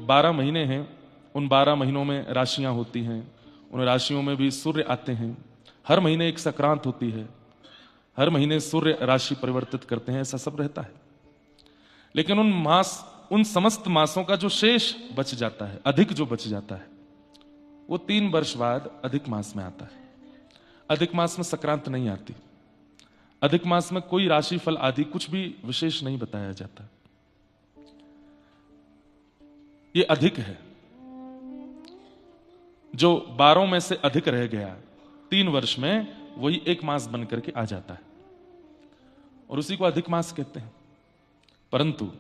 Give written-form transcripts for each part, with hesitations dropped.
12 महीने हैं, उन 12 महीनों में राशियां होती हैं, उन राशियों में भी सूर्य आते हैं, हर महीने एक संक्रांत होती है, हर महीने सूर्य राशि परिवर्तित करते हैं, ऐसा सब रहता है। लेकिन उन समस्त मासों का जो शेष बच जाता है, अधिक जो बच जाता है, वो 3 वर्ष बाद अधिक मास में आता है। अधिक मास में संक्रांत नहीं आती, अधिक मास में कोई राशि फल आदि कुछ भी विशेष नहीं बताया जाता। ये अधिक है, जो 12 में से अधिक रह गया 3 वर्ष में, वही एक मास बन करके आ जाता है और उसी को अधिक मास कहते हैं। परंतु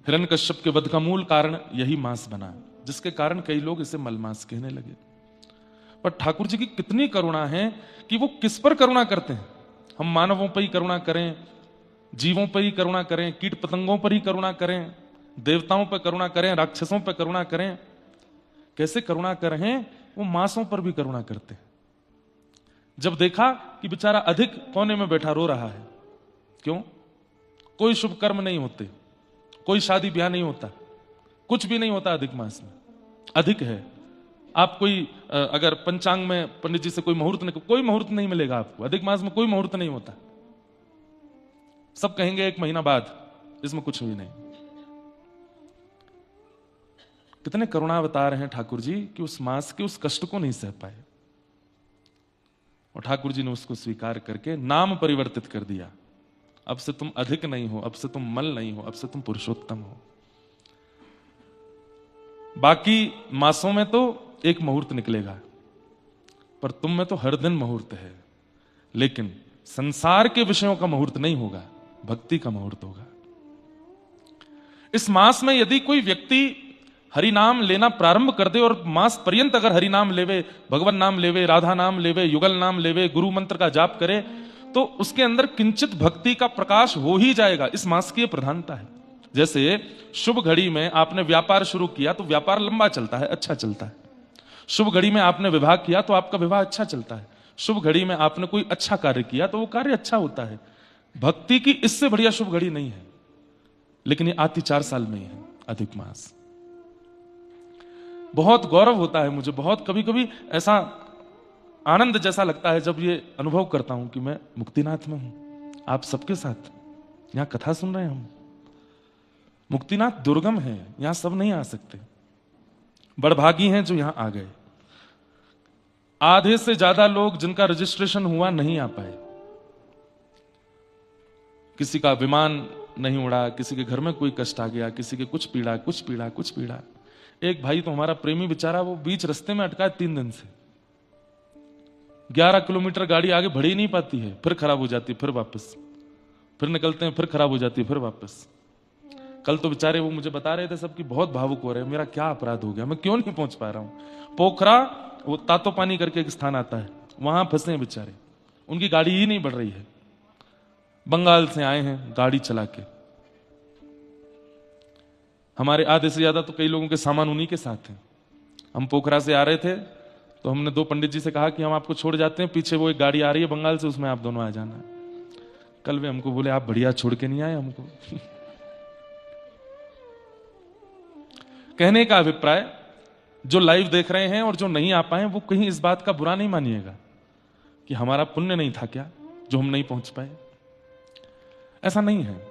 हिरण्यकश्यप के वध का मूल कारण यही मास बना, जिसके कारण कई लोग इसे मलमास कहने लगे। पर ठाकुर जी की कितनी करुणा है कि वो किस पर करुणा करते हैं। हम मानवों पर ही करुणा करें, जीवों पर ही करुणा करें, कीट पतंगों पर ही करुणा करें, देवताओं पर करुणा करें, राक्षसों पर करुणा करें, कैसे करुणा करें, वो मांसों पर भी करुणा करते हैं। जब देखा कि बेचारा अधिक कोने में बैठा रो रहा है, क्यों? कोई शुभ कर्म नहीं होते, कोई शादी ब्याह नहीं होता, कुछ भी नहीं होता अधिक मास में। अधिक है, आप कोई अगर पंचांग में पंडित जी से कोई मुहूर्त नहीं, कोई मुहूर्त नहीं मिलेगा आपको। अधिक मास में कोई मुहूर्त नहीं होता, सब कहेंगे 1 महीना बाद, इसमें कुछ भी नहीं। कितने करुणा बता रहे हैं ठाकुर जी कि उस मास के उस कष्ट को नहीं सह पाए, और ठाकुर जी ने उसको स्वीकार करके नाम परिवर्तित कर दिया। अब से तुम अधिक नहीं हो, अब से तुम मल नहीं हो, अब से तुम पुरुषोत्तम हो। बाकी मासों में तो एक मुहूर्त निकलेगा, पर तुम में तो हर दिन मुहूर्त है। लेकिन संसार के विषयों का मुहूर्त नहीं होगा, भक्ति का मुहूर्त होगा। इस मास में यदि कोई व्यक्ति हरि नाम लेना प्रारंभ कर दे और मास पर्यंत अगर हरि नाम लेवे, भगवान नाम लेवे, राधा नाम लेवे, युगल नाम लेवे, गुरु मंत्र का जाप करे, तो उसके अंदर किंचित भक्ति का प्रकाश हो ही जाएगा। इस मास की प्रधानता है। जैसे शुभ घड़ी में आपने व्यापार शुरू किया तो व्यापार लंबा चलता है, अच्छा चलता है। शुभ घड़ी में आपने विवाह किया तो आपका विवाह अच्छा चलता है। शुभ घड़ी में आपने कोई अच्छा कार्य किया तो वो कार्य अच्छा होता है। भक्ति की इससे बढ़िया शुभ घड़ी नहीं है, लेकिन ये आती 4 साल में ही है, अधिक मास। बहुत गौरव होता है मुझे, बहुत कभी कभी ऐसा आनंद जैसा लगता है जब ये अनुभव करता हूं कि मैं मुक्तिनाथ में हूं, आप सबके साथ यहां कथा सुन रहे हैं हम। मुक्तिनाथ दुर्गम है, यहां सब नहीं आ सकते, बड़भागी हैं जो यहां आ गए। आधे से ज्यादा लोग जिनका रजिस्ट्रेशन हुआ नहीं आ पाए। किसी का विमान नहीं उड़ा, किसी के घर में कोई कष्ट आ गया, किसी के कुछ पीड़ा कुछ पीड़ा कुछ पीड़ा। एक भाई तो हमारा प्रेमी बेचारा, वो बीच रास्ते में अटका है 3 दिन से। 11 किलोमीटर गाड़ी आगे बढ़ ही नहीं पाती है, फिर खराब हो जाती है, फिर वापस, फिर निकलते हैं, फिर खराब हो जाती है, फिर वापस। कल तो बेचारे वो मुझे बता रहे थे सब कि बहुत भावुक हो रहे हैं, मेरा क्या अपराध हो गया, मैं क्यों नहीं पहुंच पा रहा हूं। पोखरा, वो तातो पानी करके एक स्थान आता है, वहां फंसे हैं बेचारे, उनकी गाड़ी ही नहीं बढ़ रही है। बंगाल से आए हैं गाड़ी चला के। हमारे आधे से ज्यादा तो कई लोगों के सामान उन्हीं के साथ हैं। हम पोखरा से आ रहे थे तो हमने 2 पंडित जी से कहा कि हम आपको छोड़ जाते हैं, पीछे वो एक गाड़ी आ रही है बंगाल से, उसमें आप दोनों आ जाना। कल वे हमको बोले आप बढ़िया छोड़ के नहीं आए हमको। कहने का अभिप्राय, जो लाइव देख रहे हैं और जो नहीं आ पाए, वो कहीं इस बात का बुरा नहीं मानिएगा कि हमारा पुण्य नहीं था क्या जो हम नहीं पहुंच पाए। ऐसा नहीं है,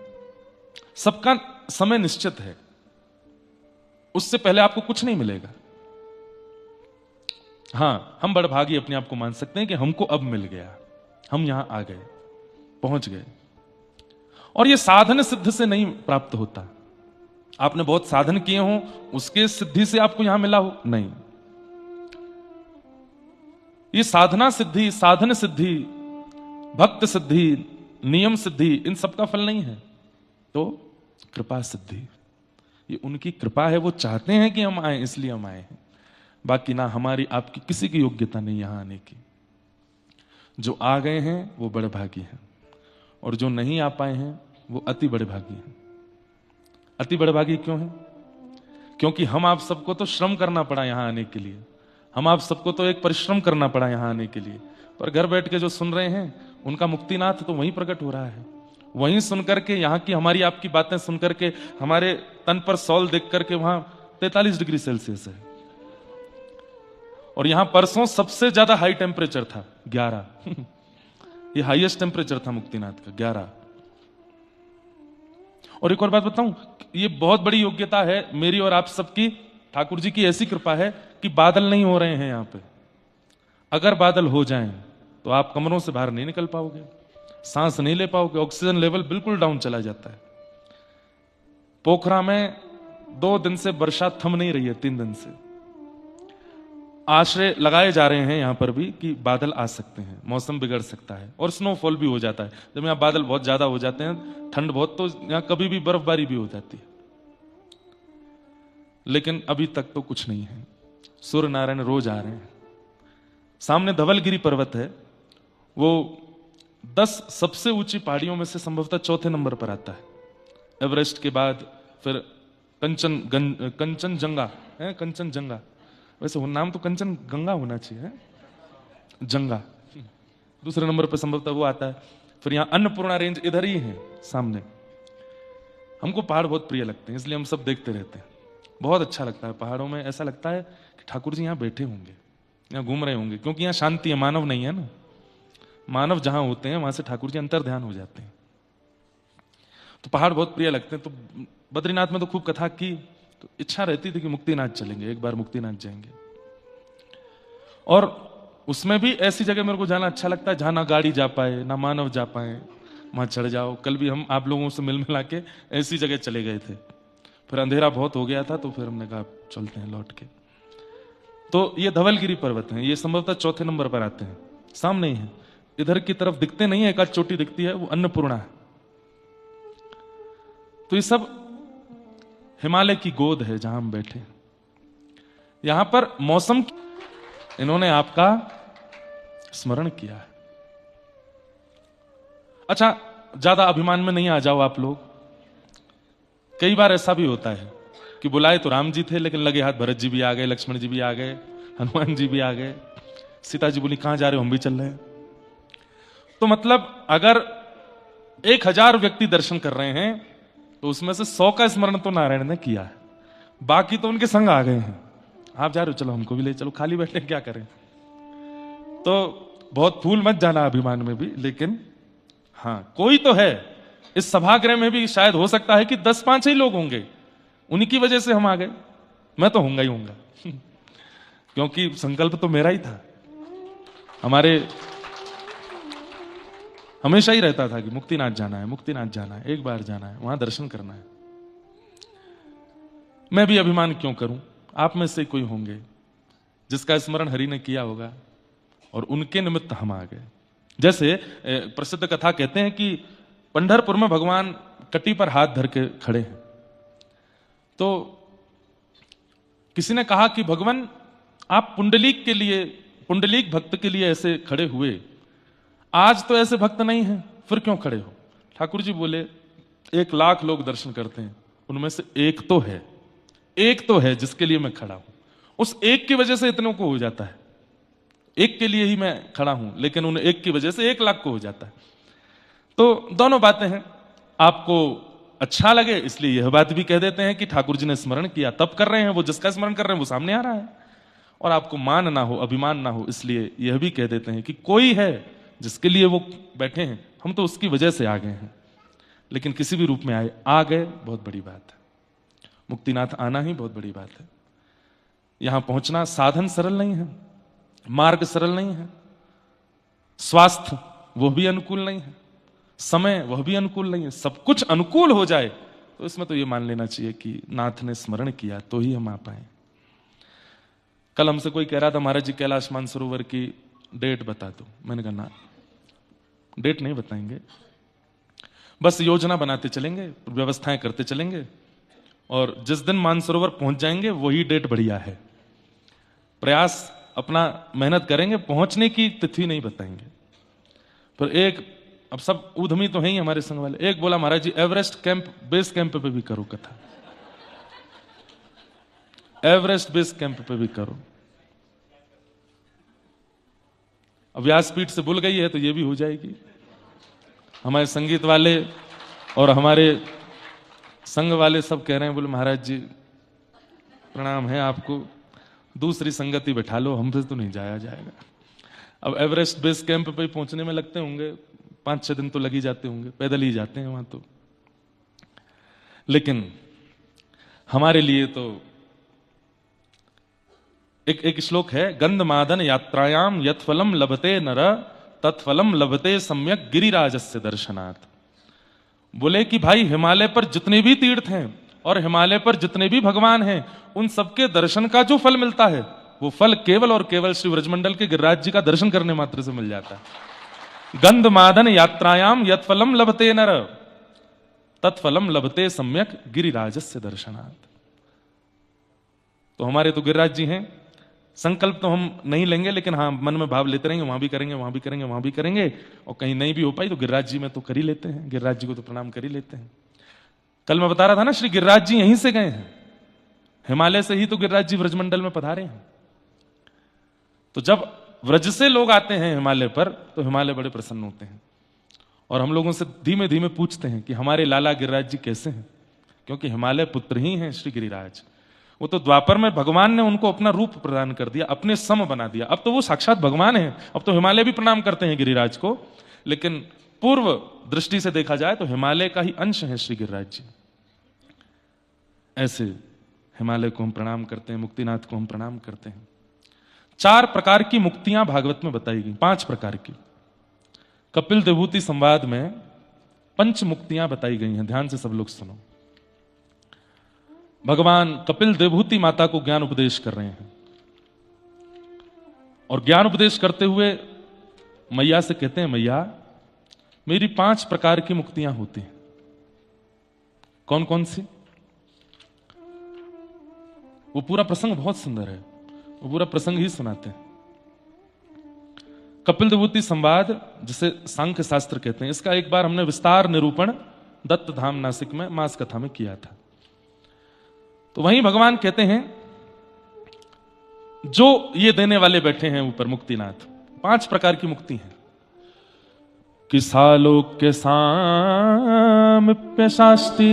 सबका समय निश्चित है, उससे पहले आपको कुछ नहीं मिलेगा। हां, हम बड़भागी अपने आप को मान सकते हैं कि हमको अब मिल गया, हम यहां आ गए, पहुंच गए। और यह साधन सिद्ध से नहीं प्राप्त होता। आपने बहुत साधन किए हो, उसके सिद्धि से आपको यहां मिला हो, नहीं। ये साधना सिद्धि, साधन सिद्धि, भक्त सिद्धि, नियम सिद्धि, इन सब का फल नहीं है, तो कृपा सिद्धि। ये उनकी कृपा है, वो चाहते हैं कि हम आए, इसलिए हम आए हैं। बाकी ना हमारी आपकी किसी की योग्यता नहीं यहां आने की। जो आ गए हैं वो बड़े भागी हैं, और जो नहीं आ पाए हैं वो अति बड़े भागी हैं। अति बड़े भागी क्यों हैं? क्योंकि हम आप सबको तो श्रम करना पड़ा यहां आने के लिए, हम आप सबको तो एक परिश्रम करना पड़ा यहां आने के लिए। पर घर बैठ के जो सुन रहे हैं उनका मुक्तिनाथ तो वहीं प्रकट हो रहा है, वहीं सुनकर के, यहाँ की हमारी आपकी बातें सुनकर के, हमारे तन पर सॉल देख करके वहां 43 डिग्री सेल्सियस है। और यहां परसों सबसे ज्यादा हाई टेम्परेचर था 11। ये हाईएस्ट टेम्परेचर था मुक्तिनाथ का 11। और एक और बात बताऊं, ये बहुत बड़ी योग्यता है मेरी और आप सबकी। ठाकुर जी की ऐसी कृपा है कि बादल नहीं हो रहे हैं यहां पे। अगर बादल हो जाएं तो आप कमरों से बाहर नहीं निकल पाओगे, सांस नहीं ले पाओगे, ऑक्सीजन लेवल बिल्कुल डाउन चला जाता है। पोखरा में 2 दिन से वर्षा थम नहीं रही है, 3 दिन से। आश्रय लगाए जा रहे हैं यहां पर भी कि बादल आ सकते हैं, मौसम बिगड़ सकता है और स्नोफॉल भी हो जाता है। जब यहां बादल बहुत ज्यादा हो जाते हैं, ठंड बहुत, तो यहां कभी भी बर्फबारी भी हो जाती है। लेकिन अभी तक तो कुछ नहीं है। सूर्य नारायण रोज आ रहे हैं। सामने धवलगिरी पर्वत है, वो 10 सबसे ऊंची पहाड़ियों में से संभवतः 4थे नंबर पर आता है। एवरेस्ट के बाद फिर कंचनजंगा है, कंचनजंगा, वैसे नाम तो कंचन गंगा होना चाहिए है? जंगा दूसरे नंबर पर संभवतः वो आता है। फिर यहाँ अन्नपूर्णा रेंज इधर ही है सामने। हमको पहाड़ बहुत प्रिय लगते हैं, इसलिए हम सब देखते रहते हैं। बहुत अच्छा लगता है पहाड़ों में। ऐसा लगता है कि ठाकुर जी यहाँ बैठे होंगे, यहाँ घूम रहे होंगे, क्योंकि यहाँ शांति है, मानव नहीं है ना। मानव जहां होते हैं वहां से ठाकुर जी अंतर ध्यान हो जाते हैं। तो पहाड़ बहुत प्रिय लगते हैं। तो बद्रीनाथ में तो खूब कथा की, तो इच्छा रहती थी कि मुक्तिनाथ चलेंगे, एक बार मुक्तिनाथ जाएंगे। और उसमें भी ऐसी जगह मेरे को जाना अच्छा लगता है जहां ना गाड़ी जा पाए ना मानव जा पाए, वहां चढ़ जाओ। कल भी हम आप लोगों से मिल मिला के ऐसी जगह चले गए थे, फिर अंधेरा बहुत हो गया था, तो फिर हमने कहा चलते हैं लौट के। तो ये धवलगिरी पर्वत है, ये संभवतः 4थे नंबर पर आते हैं। सामने ही है, इधर की तरफ दिखते नहीं है, एक आध चोटी दिखती है, वो अन्नपूर्णा है। तो ये सब हिमालय की गोद है जहां हम बैठे। यहां पर मौसम, इन्होंने आपका स्मरण किया है। अच्छा, ज्यादा अभिमान में नहीं आ जाओ आप लोग। कई बार ऐसा भी होता है कि बुलाए तो राम जी थे, लेकिन लगे हाथ भरत जी भी आ गए, लक्ष्मण जी भी आ गए, हनुमान जी भी आ गए, सीता जी बोली कहां जा रहे हो, हम भी चल रहे हैं। तो मतलब अगर 1000 व्यक्ति दर्शन कर रहे हैं तो उसमें से 100 का स्मरण तो नारायण ने किया है, बाकी तो उनके संग आ गए हैं। आप जा रहे हो, चलो हमको भी ले चलो, खाली बैठे क्या करें। तो बहुत फूल मत जाना अभिमान में भी। लेकिन हाँ, कोई तो है इस सभागृह में भी, शायद हो सकता है कि 10-5 ही लोग होंगे, उन्हीं की वजह से हम आ गए। मैं तो होऊंगा ही होऊंगा क्योंकि संकल्प तो मेरा ही था। हमारे हमेशा ही रहता था कि मुक्तिनाथ जाना है, मुक्तिनाथ जाना है, एक बार जाना है, वहां दर्शन करना है। मैं भी अभिमान क्यों करूं, आप में से कोई होंगे जिसका स्मरण हरि ने किया होगा और उनके निमित्त हम आ गए। जैसे प्रसिद्ध कथा कहते हैं कि पंढरपुर में भगवान कटी पर हाथ धर के खड़े हैं। तो किसी ने कहा कि भगवान आप पुंडलीक के लिए, पुंडलीक भक्त के लिए ऐसे खड़े हुए, आज तो ऐसे भक्त नहीं हैं, फिर क्यों खड़े हो। ठाकुर जी बोले 1 लाख लोग दर्शन करते हैं, उनमें से एक तो है जिसके लिए मैं खड़ा हूं। उस एक की वजह से इतनों को हो जाता है, एक के लिए ही मैं खड़ा हूं, लेकिन उन एक की वजह से 1 लाख को हो जाता है। तो दोनों बातें हैं। आपको अच्छा लगे इसलिए यह बात भी कह देते हैं कि ठाकुर जी ने स्मरण किया तब कर रहे हैं, वो जिसका स्मरण कर रहे हैं वो सामने आ रहा है। और आपको मान ना हो, अभिमान ना हो, इसलिए यह भी कह देते हैं कि कोई है जिसके लिए वो बैठे हैं, हम तो उसकी वजह से आ गए हैं। लेकिन किसी भी रूप में आए, आ गए, बहुत बड़ी बात है। मुक्तिनाथ आना ही बहुत बड़ी बात है। यहां पहुंचना साधन सरल नहीं है, मार्ग सरल नहीं है, स्वास्थ्य वह भी अनुकूल नहीं है, समय वह भी अनुकूल नहीं है। सब कुछ अनुकूल हो जाए तो इसमें तो यह मान लेना चाहिए कि नाथ ने स्मरण किया तो ही हम आ पाए। कल हमसे कोई कह रहा था महाराज जी कैलाश मानसरोवर की डेट बता दो। मैंने कहा ना, डेट नहीं बताएंगे, बस योजना बनाते चलेंगे, व्यवस्थाएं करते चलेंगे, और जिस दिन मानसरोवर पहुंच जाएंगे वही डेट बढ़िया है। प्रयास अपना मेहनत करेंगे, पहुंचने की तिथि नहीं बताएंगे। फिर एक, अब सब उधमी तो हैं ही हमारे संग वाले, एक बोला महाराज जी एवरेस्ट कैंप, बेस कैंप पे भी करो कथा, एवरेस्ट बेस कैंप पे भी करो। अब व्यासपीठ से भूल गई है तो ये भी हो जाएगी। हमारे संगीत वाले और हमारे संघ वाले सब कह रहे हैं, बोले महाराज जी प्रणाम है आपको, दूसरी संगति बैठा लो, हमसे तो नहीं जाया जाएगा। अब एवरेस्ट बेस कैंप पे पहुंचने में लगते होंगे 5-6 दिन तो लग ही जाते होंगे, पैदल ही जाते हैं वहां तो। लेकिन हमारे लिए तो एक श्लोक है, गंधमादन यात्रायाम यत्फलम लभते नर तत्फलम लभते सम्यक गिरिराजस्य दर्शनात्। बोले कि भाई हिमालय पर जितने भी तीर्थ हैं और हिमालय पर जितने भी भगवान हैं, उन सबके दर्शन का जो फल मिलता है वो फल केवल और केवल श्री व्रजमंडल के गिरिराज जी का दर्शन करने मात्र से मिल जाता है। गंधमादन यात्रायाम यत्फलम लभते नर तत्फलम लभते सम्यक गिरिराजस्य दर्शनात्। तो हमारे तो गिरिराज जी हैं, संकल्प तो हम नहीं लेंगे, लेकिन हाँ मन में भाव लेते रहेंगे, वहां भी करेंगे, वहां भी करेंगे, वहां भी करेंगे, और कहीं नहीं भी हो पाई तो गिरिराज जी में तो कर ही लेते हैं, गिरिराज जी को तो प्रणाम कर ही लेते हैं। कल मैं बता रहा था ना, श्री गिरिराज जी यहीं से गए हैं, हिमालय से ही तो गिरिराज जी व्रजमंडल में पधारे हैं। तो जब व्रज से लोग आते हैं हिमालय पर तो हिमालय बड़े प्रसन्न होते हैं और हम लोगों से धीमे धीमे पूछते हैं कि हमारे लाला गिरिराज जी कैसे हैं, क्योंकि हिमालय पुत्र ही हैं श्री गिरिराज। वो तो द्वापर में भगवान ने उनको अपना रूप प्रदान कर दिया, अपने सम बना दिया, अब तो वो साक्षात भगवान हैं। अब तो हिमालय भी प्रणाम करते हैं गिरिराज को, लेकिन पूर्व दृष्टि से देखा जाए तो हिमालय का ही अंश है श्री गिरिराज जी। ऐसे हिमालय को हम प्रणाम करते हैं, मुक्तिनाथ को हम प्रणाम करते हैं। 4 प्रकार की मुक्तियां भागवत में बताई गई, 5 प्रकार की। कपिल देवहूति संवाद में 5 मुक्तियां बताई गई हैं, ध्यान से सब लोग सुनो। भगवान कपिल देवहूति माता को ज्ञान उपदेश कर रहे हैं और ज्ञान उपदेश करते हुए मैया से कहते हैं, मैया मेरी 5 प्रकार की मुक्तियां होती हैं। कौन कौन सी? वो पूरा प्रसंग बहुत सुंदर है, वो पूरा प्रसंग ही सुनाते हैं। कपिल देवहूति संवाद, जिसे सांख्य शास्त्र कहते हैं, इसका एक बार हमने विस्तार निरूपण दत्त धाम नासिक में मास कथा में किया था। तो वहीं भगवान कहते हैं, जो ये देने वाले बैठे हैं ऊपर मुक्तिनाथ, 5 प्रकार की मुक्ति है कि सालोक्य सामीप्य शास्ति,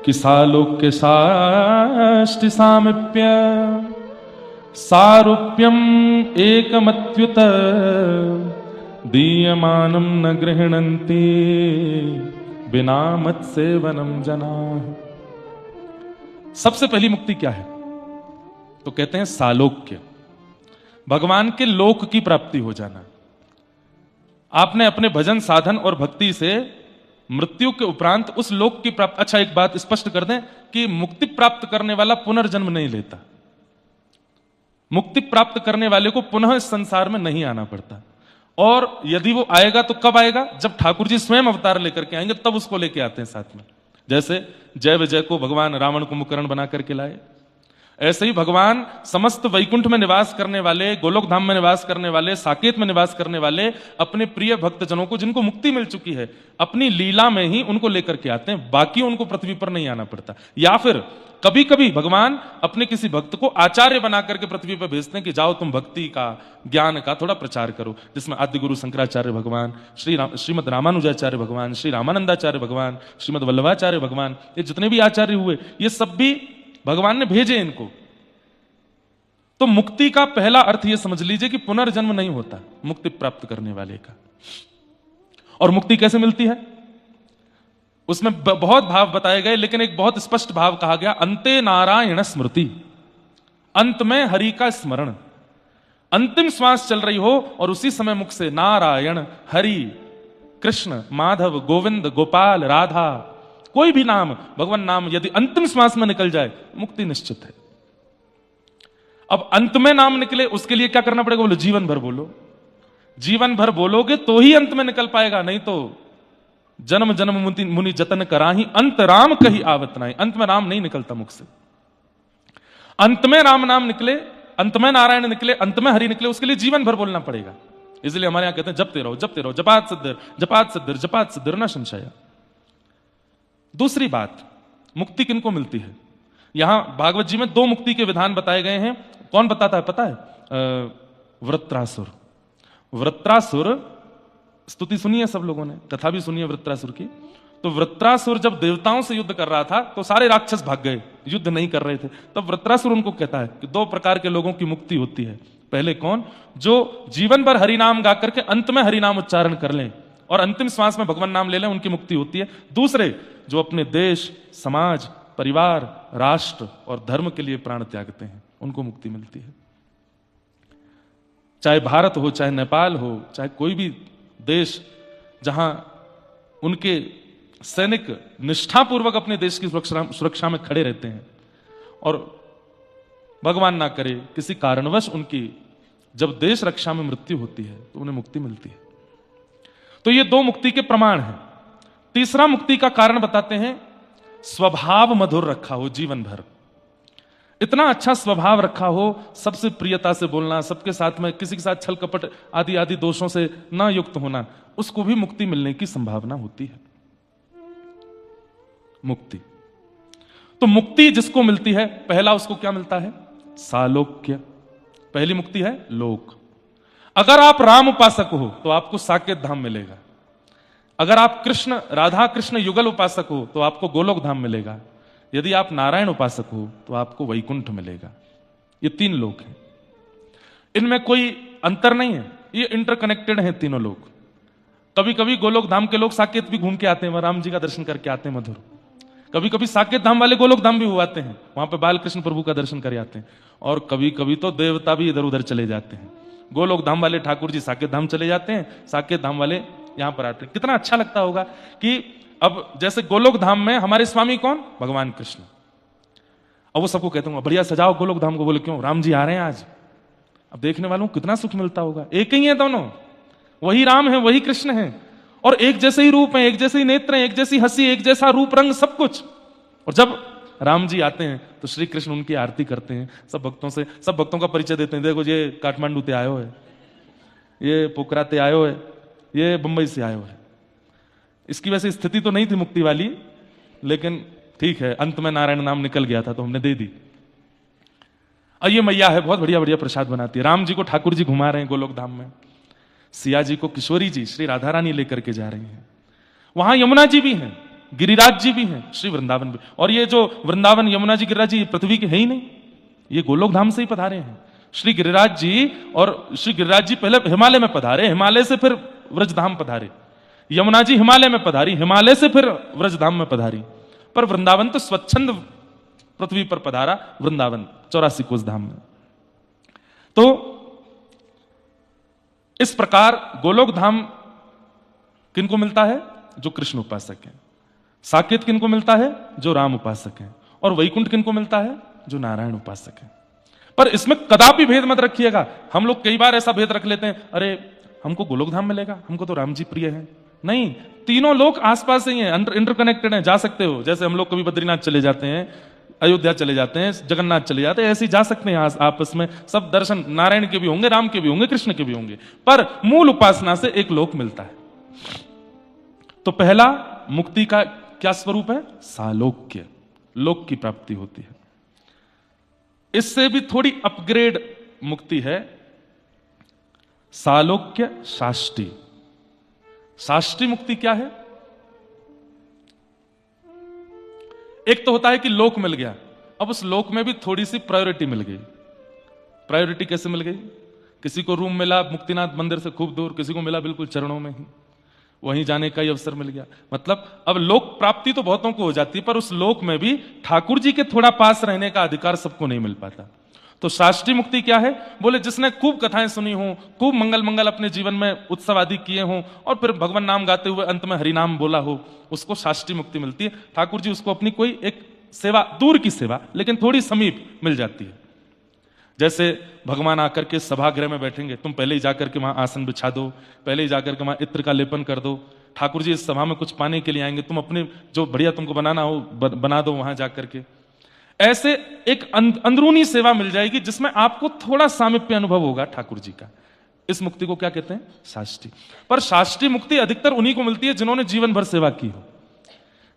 कि सालोक्य शास्ति सामीप्य, सारूप्यम एकमत्युत, दीयमानम न गृह्णन्ति, बिना मत सेवनम जनाः। सबसे पहली मुक्ति क्या है? तो कहते हैं सालोक्य, भगवान के लोक की प्राप्ति हो जाना। आपने अपने भजन साधन और भक्ति से मृत्यु के उपरांत उस लोक की प्राप्ति। अच्छा, एक बात स्पष्ट कर दें कि मुक्ति प्राप्त करने वाला पुनर्जन्म नहीं लेता, मुक्ति प्राप्त करने वाले को पुनः इस संसार में नहीं आना पड़ता। और यदि वो आएगा तो कब आएगा? जब ठाकुर जी स्वयं अवतार लेकर के आएंगे, तब उसको लेके आते हैं साथ में। जैसे जय विजय को भगवान रावण को मुकरण बना करके लाए, ऐसे ही भगवान समस्त वैकुंठ में निवास करने वाले, गोलोक धाम में निवास करने वाले, साकेत में निवास करने वाले अपने प्रिय भक्तजनों को, जिनको मुक्ति मिल चुकी है, अपनी लीला में ही उनको लेकर के आते हैं, बाकी उनको पृथ्वी पर नहीं आना पड़ता। या फिर कभी कभी भगवान अपने किसी भक्त को आचार्य बना करके पृथ्वी पर भेजते हैं कि जाओ तुम भक्ति का, ज्ञान का थोड़ा प्रचार करो, जिसमें आदि गुरु शंकराचार्य भगवान, श्रीमद रामानुजाचार्य भगवान, श्री रामानंदाचार्य भगवान, श्रीमद वल्लभाचार्य भगवान, ये जितने भी आचार्य हुए, ये सब भी भगवान ने भेजे इनको। तो मुक्ति का पहला अर्थ यह समझ लीजिए कि पुनर्जन्म नहीं होता मुक्ति प्राप्त करने वाले का। और मुक्ति कैसे मिलती है? उसमें बहुत भाव बताए गए, लेकिन एक बहुत स्पष्ट भाव कहा गया, अंते नारायण स्मृति, अंत में हरि का स्मरण। अंतिम श्वास चल रही हो और उसी समय मुख से नारायण, हरि, कृष्ण, माधव, गोविंद, गोपाल, राधा, कोई भी नाम, भगवान नाम यदि अंतिम श्वास में निकल जाए, मुक्ति निश्चित है। अब अंत में नाम निकले, उसके लिए क्या करना पड़ेगा? बोलो जीवन भर बोलो। जीवन भर बोलोगे तो ही अंत में निकल पाएगा, नहीं तो जन्म जन्म मुनि जतन कराही, अंत राम कही आवत नहीं। अंत में राम नहीं निकलता मुख से। अंत में राम नाम निकले, अंत में नारायण निकले, अंत में हरि निकले, उसके लिए जीवन भर बोलना पड़ेगा। इसलिए हमारे यहां कहते हैं जपते रहो, जपते रहो, जपात सिद्धिर, जपात सिद्धिर, जपात सिद्धिर न संशय। दूसरी बात, मुक्ति किनको मिलती है? यहां भागवत जी में 2 मुक्ति के विधान बताए गए हैं। कौन बताता है पता है? वृत्रासुर। वृत्रासुर स्तुति सुनी है सब लोगों ने, कथा भी सुनी है वृत्रासुर की। तो वृत्रासुर जब देवताओं से युद्ध कर रहा था तो सारे राक्षस भाग गए, युद्ध नहीं कर रहे थे। तब वृत्रासुर उनको कहता है कि दो प्रकार के लोगों की मुक्ति होती है। पहले कौन? जो जीवन भर हरिनाम गा करके अंत में हरिनाम उच्चारण कर लें और अंतिम श्वास में भगवान नाम ले लें, उनकी मुक्ति होती है। दूसरे जो अपने देश, समाज, परिवार, राष्ट्र और धर्म के लिए प्राण त्यागते हैं, उनको मुक्ति मिलती है। चाहे भारत हो, चाहे नेपाल हो, चाहे कोई भी देश जहां उनके सैनिक निष्ठापूर्वक अपने देश की सुरक्षा में खड़े रहते हैं और भगवान ना करे किसी कारणवश उनकी जब देश रक्षा में मृत्यु होती है तो उन्हें मुक्ति मिलती है। तो ये दो मुक्ति के प्रमाण हैं। तीसरा मुक्ति का कारण बताते हैं, स्वभाव मधुर रखा हो जीवन भर, इतना अच्छा स्वभाव रखा हो, सबसे प्रियता से बोलना, सबके साथ में किसी के साथ छल कपट आदि आदि दोषों से ना युक्त होना, उसको भी मुक्ति मिलने की संभावना होती है। मुक्ति तो मुक्ति जिसको मिलती है, पहला उसको क्या मिलता है? सालोक्य। पहली मुक्ति है लोक। अगर आप राम उपासक हो तो आपको साकेत धाम मिलेगा। अगर आप कृष्ण, राधा कृष्ण युगल उपासक हो तो आपको गोलोक धाम मिलेगा। यदि आप नारायण उपासक हो तो आपको वैकुंठ मिलेगा। ये तीन लोक हैं, इनमें कोई अंतर नहीं है, ये इंटरकनेक्टेड हैं तीनों लोग। कभी कभी गोलोक धाम के लोग साकेत भी घूम के आते हैं, वहां राम जी का दर्शन करके आते हैं मधुर। कभी कभी साकेत धाम वाले गोलोक धाम भी हुआते हैं, वहां पे बाल कृष्ण प्रभु का दर्शन कर आते हैं। और कभी कभी तो देवता भी इधर उधर चले जाते हैं। गोलोक धाम वाले ठाकुर जी साकेत धाम चले जाते हैं, साकेत धाम वाले यहां पर आते हैं। कितना अच्छा लगता होगा कि अब जैसे गोलोक धाम में हमारे स्वामी कौन? भगवान कृष्ण। अब वो सबको कहते होंगे बढ़िया सजाओ गोलोक धाम को। बोले क्यों? राम जी आ रहे हैं आज। अब देखने वालों को कितना सुख मिलता होगा। एक ही है दोनों, वही राम है, वही कृष्ण है, और एक जैसे ही रूप हैं, एक जैसे ही नेत्र हैं, एक जैसी हंसी, एक जैसा रूप रंग, सब कुछ। और जब राम जी आते हैं तो श्री कृष्ण उनकी आरती करते हैं, सब भक्तों से, सब भक्तों का परिचय देते हैं। देखो ये काठमांडू से आयो है, ये पोखरा से आयो है, ये बंबई से आयो है। इसकी वैसे स्थिति तो नहीं थी मुक्ति वाली, लेकिन ठीक है, अंत में नारायण नाम निकल गया था तो हमने दे दी। और ये मैया है, बहुत बढ़िया बढ़िया प्रसाद बनाती है। राम जी को ठाकुर जी घुमा रहे हैं गोलोक धाम में, सिया जी को किशोरी जी श्री राधा रानी लेकर के जा रही हैं। वहां यमुना जी भी हैं, गिरिराज जी भी हैं, श्री वृंदावन भी। और ये जो वृंदावन, यमुना जी, गिरिराज जी पृथ्वी के है ही नहीं, ये गोलोक धाम से ही पधारे हैं श्री गिरिराज जी। और श्री गिरिराज जी पहले हिमालय में पधारे, हिमालय से फिर व्रजधाम पधारे। यमुना जी हिमालय में पधारी, हिमालय से फिर व्रजधाम में पधारी। पर वृंदावन तो स्वच्छंद पृथ्वी पर पधारा, वृंदावन 84 कोस धाम में। तो इस प्रकार गोलोक धाम किनको मिलता है? जो कृष्ण उपासक हैं। साकेत किनको मिलता है? जो राम उपासक हैं। और वैकुंठ किनको मिलता है? जो नारायण उपासक हैं। पर इसमें कदापि भेद मत रखिएगा। हम लोग कई बार ऐसा भेद रख लेते हैं, अरे हमको गोलोक धाम मिलेगा, हमको तो राम जी प्रिय हैं। नहीं, तीनों लोग आसपास ही हैं, इंटरकनेक्टेड हैं, जा सकते हो। जैसे हम लोग कभी बद्रीनाथ चले जाते हैं, अयोध्या चले जाते हैं, जगन्नाथ चले जाते हैं, ऐसे ही जा सकते हैं आपस में। सब दर्शन नारायण के भी होंगे, राम के भी होंगे, कृष्ण के भी होंगे, पर मूल उपासना से एक लोक मिलता है। तो पहला मुक्ति का क्या स्वरूप है? सालोक्य, लोक की प्राप्ति होती है। इससे भी थोड़ी अपग्रेड मुक्ति है, सालोक्य साष्टी। साष्टी मुक्ति क्या है? एक तो होता है कि लोक मिल गया, अब उस लोक में भी थोड़ी सी प्रायोरिटी मिल गई। प्रायोरिटी कैसे मिल गई? किसी को रूम मिला मुक्तिनाथ मंदिर से खूब दूर, किसी को मिला बिल्कुल चरणों में ही, वहीं जाने का ही अवसर मिल गया। मतलब अब लोक प्राप्ति तो बहुतों को हो जाती है, पर उस लोक में भी ठाकुर जी के थोड़ा पास रहने का अधिकार सबको नहीं मिल पाता। तो शास्त्रीय मुक्ति क्या है? बोले जिसने खूब कथाएं सुनी हो, खूब मंगल मंगल अपने जीवन में उत्सव आदि किए हों, और फिर भगवान नाम गाते हुए अंत में हरिनाम बोला हो, उसको शास्त्रीय मुक्ति मिलती है। ठाकुर जी उसको अपनी कोई एक सेवा, दूर की सेवा लेकिन थोड़ी समीप मिल जाती है। जैसे भगवान आकर के सभागृह में बैठेंगे, तुम पहले ही जाकर के वहां आसन बिछा दो, पहले ही जाकर के वहां इत्र का लेपन कर दो। ठाकुर जी इस सभा में कुछ पाने के लिए आएंगे, तुम अपने जो बढ़िया तुमको बनाना हो बना दो वहां जाकर के। ऐसे एक अंदरूनी सेवा मिल जाएगी जिसमें आपको थोड़ा सामीप्य अनुभव होगा ठाकुर जी का। इस मुक्ति को क्या कहते हैं? शास्त्री। पर शास्त्रीय मुक्ति अधिकतर उन्हीं को मिलती है जिन्होंने जीवन भर सेवा की हो।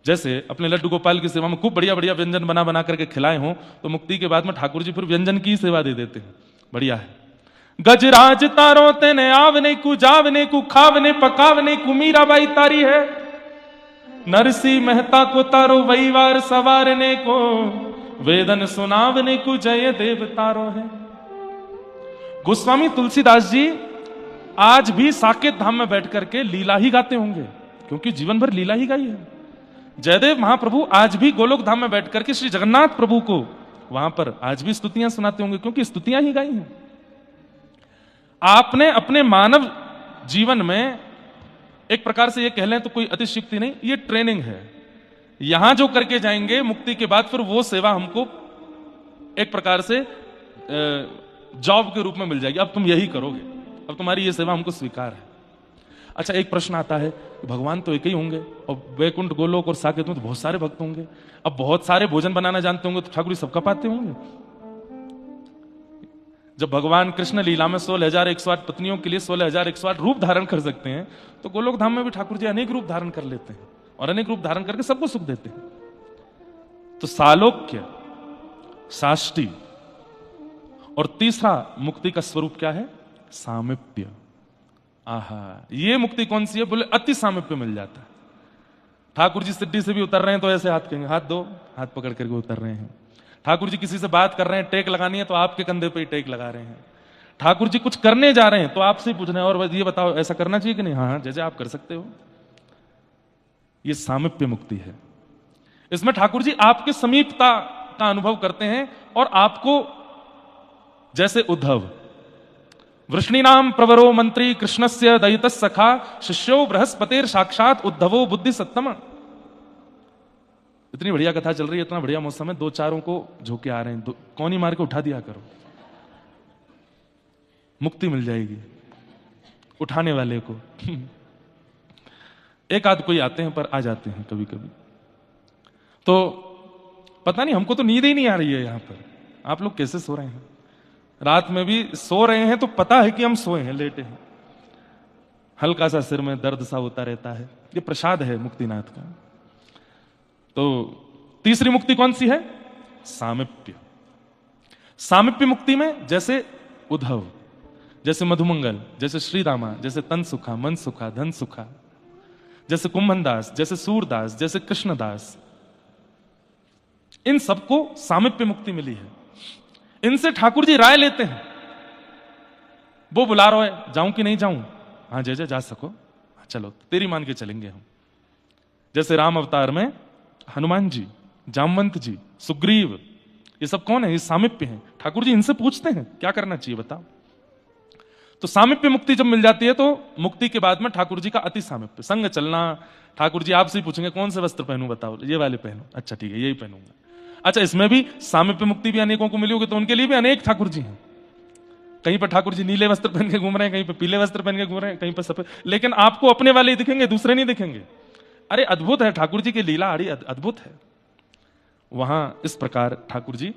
जैसे अपने लड्डू गोपाल की सेवा में खूब बढ़िया बढ़िया व्यंजन बना बना करके खिलाए हों, तो मुक्ति के बाद में ठाकुर जी फिर व्यंजन की सेवा दे देते हैं, बढ़िया है। गजराज तारो तेने आवने को जावने को खावने पकावने को मीराबाई तारी है। नरसी मेहता को तारो वहीवार सवारने को, वेदन सुनावने को जय देव तारो है। गोस्वामी तुलसीदास जी आज भी साकेत धाम में बैठ करके लीला ही गाते होंगे, क्योंकि जीवन भर लीला ही गाई है। जयदेव महाप्रभु आज भी गोलोक धाम में बैठ करके श्री जगन्नाथ प्रभु को वहां पर आज भी स्तुतियां सुनाते होंगे, क्योंकि स्तुतियां ही गाई हैं। आपने अपने मानव जीवन में एक प्रकार से ये कह लें तो कोई अतिशयोक्ति नहीं, ये ट्रेनिंग है। यहां जो करके जाएंगे मुक्ति के बाद, फिर वो सेवा हमको एक प्रकार से जॉब के रूप में मिल जाएगी। अब तुम यही करोगे, अब तुम्हारी ये सेवा हमको स्वीकार है। अच्छा, एक प्रश्न आता है, भगवान तो एक ही होंगे और वैकुंठ गोलोक और साकेत में तो बहुत सारे भक्त होंगे, अब बहुत सारे भोजन बनाना जानते होंगे तो ठाकुर जी सबका पाते होंगे। जब भगवान कृष्ण लीला में 16,108 पत्नियों के लिए 16,108 रूप धारण कर सकते हैं, तो गोलोक धाम में भी ठाकुर जी अनेक रूप धारण कर लेते हैं और अनेक रूप धारण करके सबको सुख देते हैं। तो सालोक्य, साष्टी और तीसरा मुक्ति का स्वरूप क्या है? सामिप्य। आहा, ये मुक्ति कौन सी है? बोले अति सामिप्य मिल जाता है। ठाकुर जी सिद्धि से भी उतर रहे हैं तो ऐसे हाथ कहेंगे, हाथ दो, हाथ पकड़ करके उतर रहे हैं। ठाकुर जी किसी से बात कर रहे हैं, टेक लगानी है तो आपके कंधे पे ही टेक लगा रहे हैं। ठाकुर जी कुछ करने जा रहे हैं तो आपसे ही पूछ रहे हैं, और ये बताओ ऐसा करना चाहिए कि नहीं? हाँ, जैसे आप कर सकते हो। ये सामिप्य मुक्ति है। इसमें ठाकुर जी आपके समीपता का अनुभव करते हैं और आपको, जैसे उद्धव, वृष्णीनाम प्रवरो मंत्री कृष्णस्य दयित सखा शिष्यो बृहस्पतिर साक्षात उद्धवो बुद्धि सत्तम। इतनी बढ़िया कथा चल रही है, इतना बढ़िया मौसम है, दो चारों को झोंके आ रहे हैं, कौन ही मार के उठा दिया करो, मुक्ति मिल जाएगी उठाने वाले को। एक आध कोई आते हैं पर आ जाते हैं कभी कभी। तो पता नहीं, हमको तो नींद ही नहीं आ रही है यहां पर। आप लोग कैसे सो रहे हैं? रात में भी सो रहे हैं तो पता है कि हम सोए हैं, लेटे हैं, हल्का सा सिर में दर्द सा होता रहता है। ये प्रसाद है मुक्तिनाथ का। तो तीसरी मुक्ति कौन सी है? सामिप्य। सामिप्य मुक्ति में जैसे उद्धव, जैसे मधुमंगल, जैसे श्रीरामा, जैसे तन सुखा, मन सुखा, धन सुखा, जैसे कुंभनदास, जैसे सूरदास, जैसे कृष्णदास, इन सबको सामिप्य मुक्ति मिली है। इनसे ठाकुर जी राय लेते हैं। वो बुला रहा है, जाऊं कि नहीं जाऊं? हाँ जय जा सको, चलो तेरी मान के चलेंगे हम। जैसे राम अवतार में हनुमान जी, जामवंत जी, सुग्रीव, ये सब कौन है? ये सामिप्य हैं। ठाकुर जी इनसे पूछते हैं क्या करना चाहिए बताओ। तो सामिप्य मुक्ति जब मिल जाती है तो मुक्ति के बाद में ठाकुर जी का अति सामिप्य, संग चलना। ठाकुर जी आपसे ही पूछेंगे कौन से वस्त्र पहनूं बताओ, ये वाले पहनो, अच्छा ठीक है यही पहनूंगा। अच्छा, इसमें भी सामिप्य मुक्ति भी अनेकों को मिली होगी, तो उनके लिए भी अनेक ठाकुर जी हैं। कहीं पर ठाकुर जी नीले वस्त्र पहन के घूम रहे हैं, कहीं पर पीले वस्त्र पहन के घूम रहे हैं, कहीं पर सफेद, लेकिन आपको अपने वाले ही दिखेंगे, दूसरे नहीं दिखेंगे। अरे अद्भुत है, ठाकुर जी की लीला अड़ी अद्भुत है। वहां इस प्रकार ठाकुर जी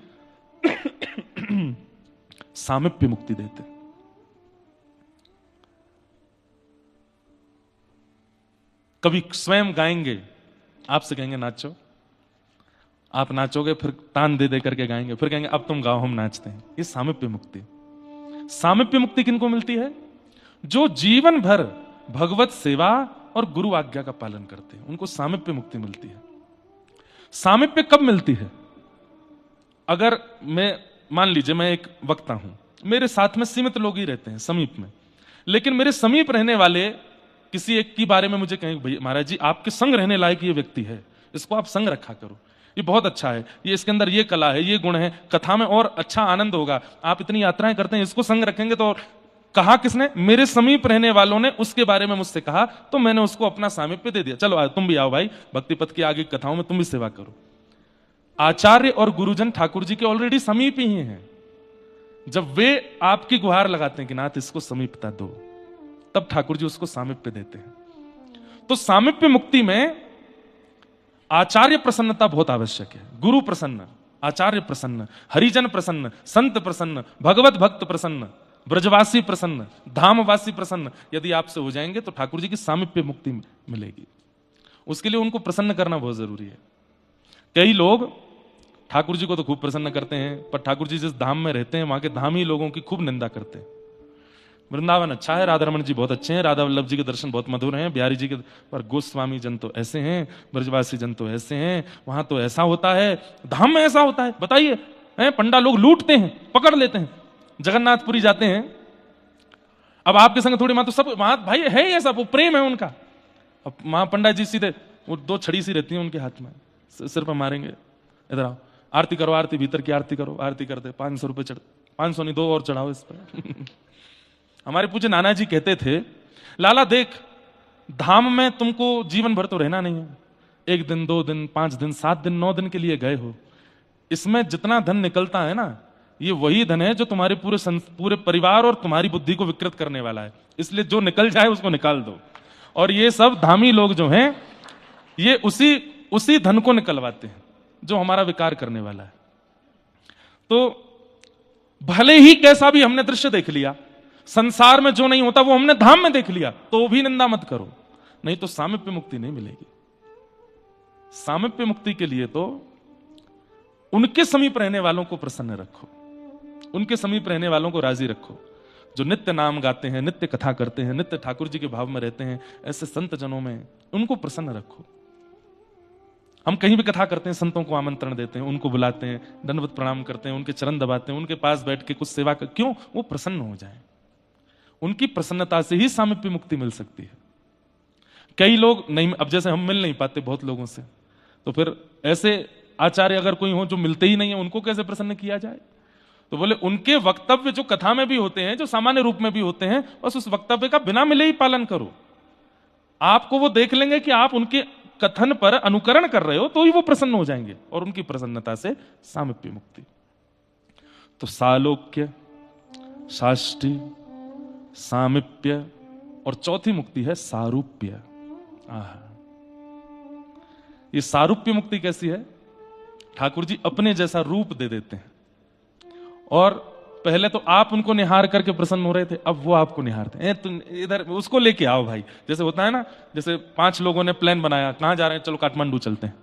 सामिप्य मुक्ति देते। कभी स्वयं गाएंगे, आपसे कहेंगे नाचो, आप नाचोगे, फिर तान दे दे करके गाएंगे, फिर कहेंगे अब तुम गाओ हम नाचते हैं। ये सामिप्य मुक्ति। सामिप्य मुक्ति किनको मिलती है? जो जीवन भर भगवत सेवा और गुरु आज्ञा का पालन करते हैं, उनको सामिप्य मुक्ति मिलती है। सामिप्य कब मिलती है? अगर मैं, मान लीजिए मैं एक वक्ता हूं, मेरे साथ में सीमित लोग ही रहते हैं समीप में, लेकिन मेरे समीप रहने वाले किसी एक के बारे में मुझे कहें भैया महाराज जी आपके संग रहने लायक ये व्यक्ति है, इसको आप संग रखा करो, ये बहुत अच्छा है, ये इसके अंदर ये कला है, ये गुण है, कथा में और अच्छा आनंद होगा, आप इतनी यात्राएं करते हैं, इसको संग रखेंगे तो। कहा किसने? मेरे समीप रहने वालों ने उसके बारे में मुझसे कहा, तो मैंने उसको अपना सामिप्य दे दिया। चलो तुम भी आओ भाई, भक्ति पथ की आगे कथाओं में तुम भी सेवा करो। आचार्य और गुरुजन ठाकुर जी के ऑलरेडी समीप ही हैं। जब वे आपकी गुहार लगाते हैं कि नाथ इसको समीपता दो, तब ठाकुर जी उसको सामिप्य देते हैं। तो सामिप्य मुक्ति में आचार्य प्रसन्नता बहुत आवश्यक है। गुरु प्रसन्न, आचार्य प्रसन्न, हरिजन प्रसन्न, संत प्रसन्न, भगवत भक्त प्रसन्न, ब्रजवासी प्रसन्न, धामवासी प्रसन्न, यदि आपसे हो जाएंगे तो ठाकुर जी की सामिप्य मुक्ति मिलेगी। उसके लिए उनको प्रसन्न करना बहुत जरूरी है। कई लोग ठाकुर जी को तो खूब प्रसन्न करते हैं, पर ठाकुर जी जिस धाम में रहते हैं वहां के धामी लोगों की खूब निंदा करते हैं। वृंदावन अच्छा है, राधा रमन जी बहुत अच्छे हैं, राधा वल्लभ जी के दर्शन बहुत मधुर हैं, बिहारी जी के, पर गोस्वामी जन तो ऐसे हैं, ब्रजवासी जन तो ऐसे हैं, वहां तो ऐसा होता है, धाम में ऐसा होता है। बताइए, पंडा लोग लूटते हैं, पकड़ लेते हैं। जगन्नाथपुरी जाते हैं, अब आपके संग थोड़ी, वहां तो सब, वहां भाई है ये सब, वो प्रेम है उनका। अब वहां पंडा जी सीधे, वो 2 छड़ी सी रहती है उनके हाथ में, सिर पर मारेंगे, इधर आओ, आरती करो, आरती भीतर की आरती करो, आरती करते 500 रुपए चढ़, 500 नहीं 2 और चढ़ाओ इस पर। हमारे पूज्य नाना जी कहते थे, लाला देख, धाम में तुमको जीवन भर तो रहना नहीं है, 1 दिन 2 दिन 5 दिन 7 दिन 9 दिन के लिए गए हो, इसमें जितना धन निकलता है ना, ये वही धन है जो तुम्हारे पूरे परिवार और तुम्हारी बुद्धि को विकृत करने वाला है, इसलिए जो निकल जाए उसको निकाल दो। और ये सब धामी लोग जो हैं, ये उसी धन को निकलवाते हैं जो हमारा विकार करने वाला है। तो भले ही कैसा भी हमने दृश्य देख लिया, संसार में जो नहीं होता वो हमने धाम में देख लिया, तो भी निंदा मत करो, नहीं तो सामिप्य मुक्ति नहीं मिलेगी। सामिप्य मुक्ति के लिए तो उनके समीप रहने वालों को प्रसन्न रखो, उनके समीप रहने वालों को राजी रखो, जो नित्य नाम गाते हैं, नित्य कथा करते हैं, नित्य ठाकुर जी के भाव में रहते हैं, ऐसे संत जनों में उनको प्रसन्न रखो। हम कहीं भी कथा करते हैं, संतों को आमंत्रण देते हैं, उनको बुलाते हैं, दंडवत प्रणाम करते हैं, उनके चरण दबाते हैं, उनके पास बैठ के कुछ सेवा कर, क्यों? वो प्रसन्न हो जाए। उनकी प्रसन्नता से ही सामिप्य मुक्ति मिल सकती है। कई लोग नहीं, अब जैसे हम मिल नहीं पाते बहुत लोगों से, तो फिर ऐसे आचार्य अगर कोई हो जो मिलते ही नहीं है, उनको कैसे प्रसन्न किया जाए? तो बोले उनके वक्तव्य जो कथा में भी होते हैं, जो सामान्य रूप में भी होते हैं, बस उस वक्तव्य का बिना मिले ही पालन करो। आपको वो देख लेंगे कि आप उनके कथन पर अनुकरण कर रहे हो, तो ही वो प्रसन्न हो जाएंगे, और उनकी प्रसन्नता से सामिप्य मुक्ति। तो सालोक्य, साष्टी, सामिप्य, और चौथी मुक्ति है सारूप्य। ये सारूप्य मुक्ति कैसी है? ठाकुर जी अपने जैसा रूप दे देते हैं, और पहले तो आप उनको निहार करके प्रसन्न हो रहे थे, अब वो आपको निहारते हैं, तुम इधर उसको लेके आओ भाई। जैसे होता है ना, जैसे 5 लोगों ने प्लान बनाया, कहां जा रहे हैं, चलो काठमांडू चलते हैं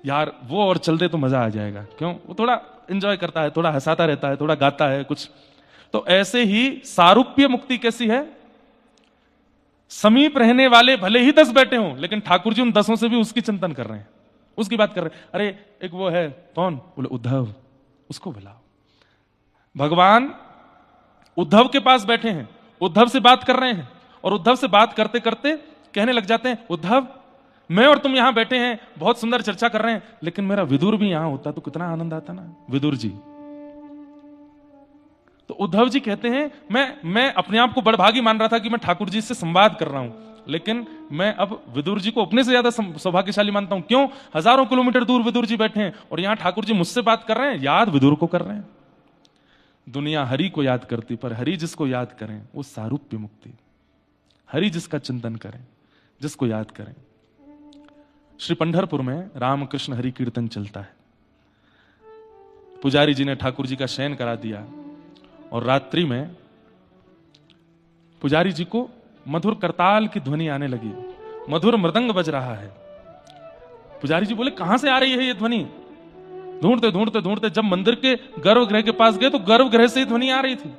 यार, वो और चलते तो मजा आ जाएगा। क्यों? वो थोड़ा एंजॉय करता है, थोड़ा हंसाता रहता है, थोड़ा गाता है कुछ। तो ऐसे ही सारूप्य मुक्ति कैसी है? समीप रहने वाले भले ही 10 बैठे हों, लेकिन ठाकुर जी उन 10 से भी उसकी चिंतन कर रहे हैं, उसकी बात कर रहे हैं। अरे एक वो है, कौन? बोले उद्धव, उसको बुलाओ। भगवान उद्धव के पास बैठे हैं, उद्धव से बात कर रहे हैं, और उद्धव से बात करते करते कहने लग जाते हैं, उद्धव मैं और तुम यहां बैठे हैं, बहुत सुंदर चर्चा कर रहे हैं, लेकिन मेरा विदुर भी यहां होता तो कितना आनंद आता ना, विदुर जी। तो उद्धव जी कहते हैं, मैं अपने आप को बड़भागी मान रहा था कि मैं ठाकुर जी से संवाद कर रहा हूं, लेकिन मैं अब विदुर जी को अपने से ज्यादा सौभाग्यशाली मानता हूं। क्यों? हजारों किलोमीटर दूर विदुर जी बैठे हैं, और यहां ठाकुर जी मुझसे बात कर रहे हैं, याद विदुर को कर रहे हैं। दुनिया हरि को याद करती, पर हरि जिसको याद करें वो सारूप्य मुक्ति। हरि जिसका चिंतन करें, जिसको याद करें। श्री पंढरपुर में रामकृष्ण हरि कीर्तन चलता है। पुजारी जी ने ठाकुर जी का शयन करा दिया, और रात्रि में पुजारी जी को मधुर करताल की ध्वनि आने लगी, मधुर मृदंग बज रहा है। पुजारी जी बोले, कहां से आ रही है ये ध्वनि? ढूंढते ढूंढते ढूंढते जब मंदिर के गर्भगृह के पास गए, तो गर्भगृह से ही ध्वनि आ रही थी।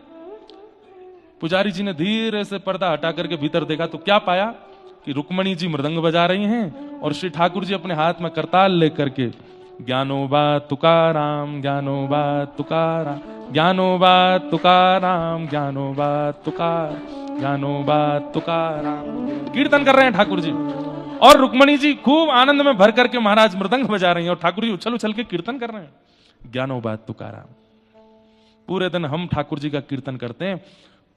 पुजारी जी ने धीरे से पर्दा हटा करके भीतर देखा, तो क्या पाया कि रुक्मणी जी मृदंग बजा रही हैं, और श्री ठाकुर जी अपने हाथ में करताल लेकर के ज्ञानोबा तुकाराम, ज्ञानोबा तुकाराम, ज्ञानोबा तुकाराम, ज्ञानोबा तुकार, ज्ञानोबा तुकाराम कीर्तन कर रहे हैं ठाकुर जी। और रुक्मणी जी खूब आनंद में भर करके महाराज मृदंग बजा रही हैं, और ठाकुर जी उछल उछल के कीर्तन कर रहे हैं, ज्ञानोबा तुकाराम। पूरे दिन हम ठाकुर जी का कीर्तन करते हैं,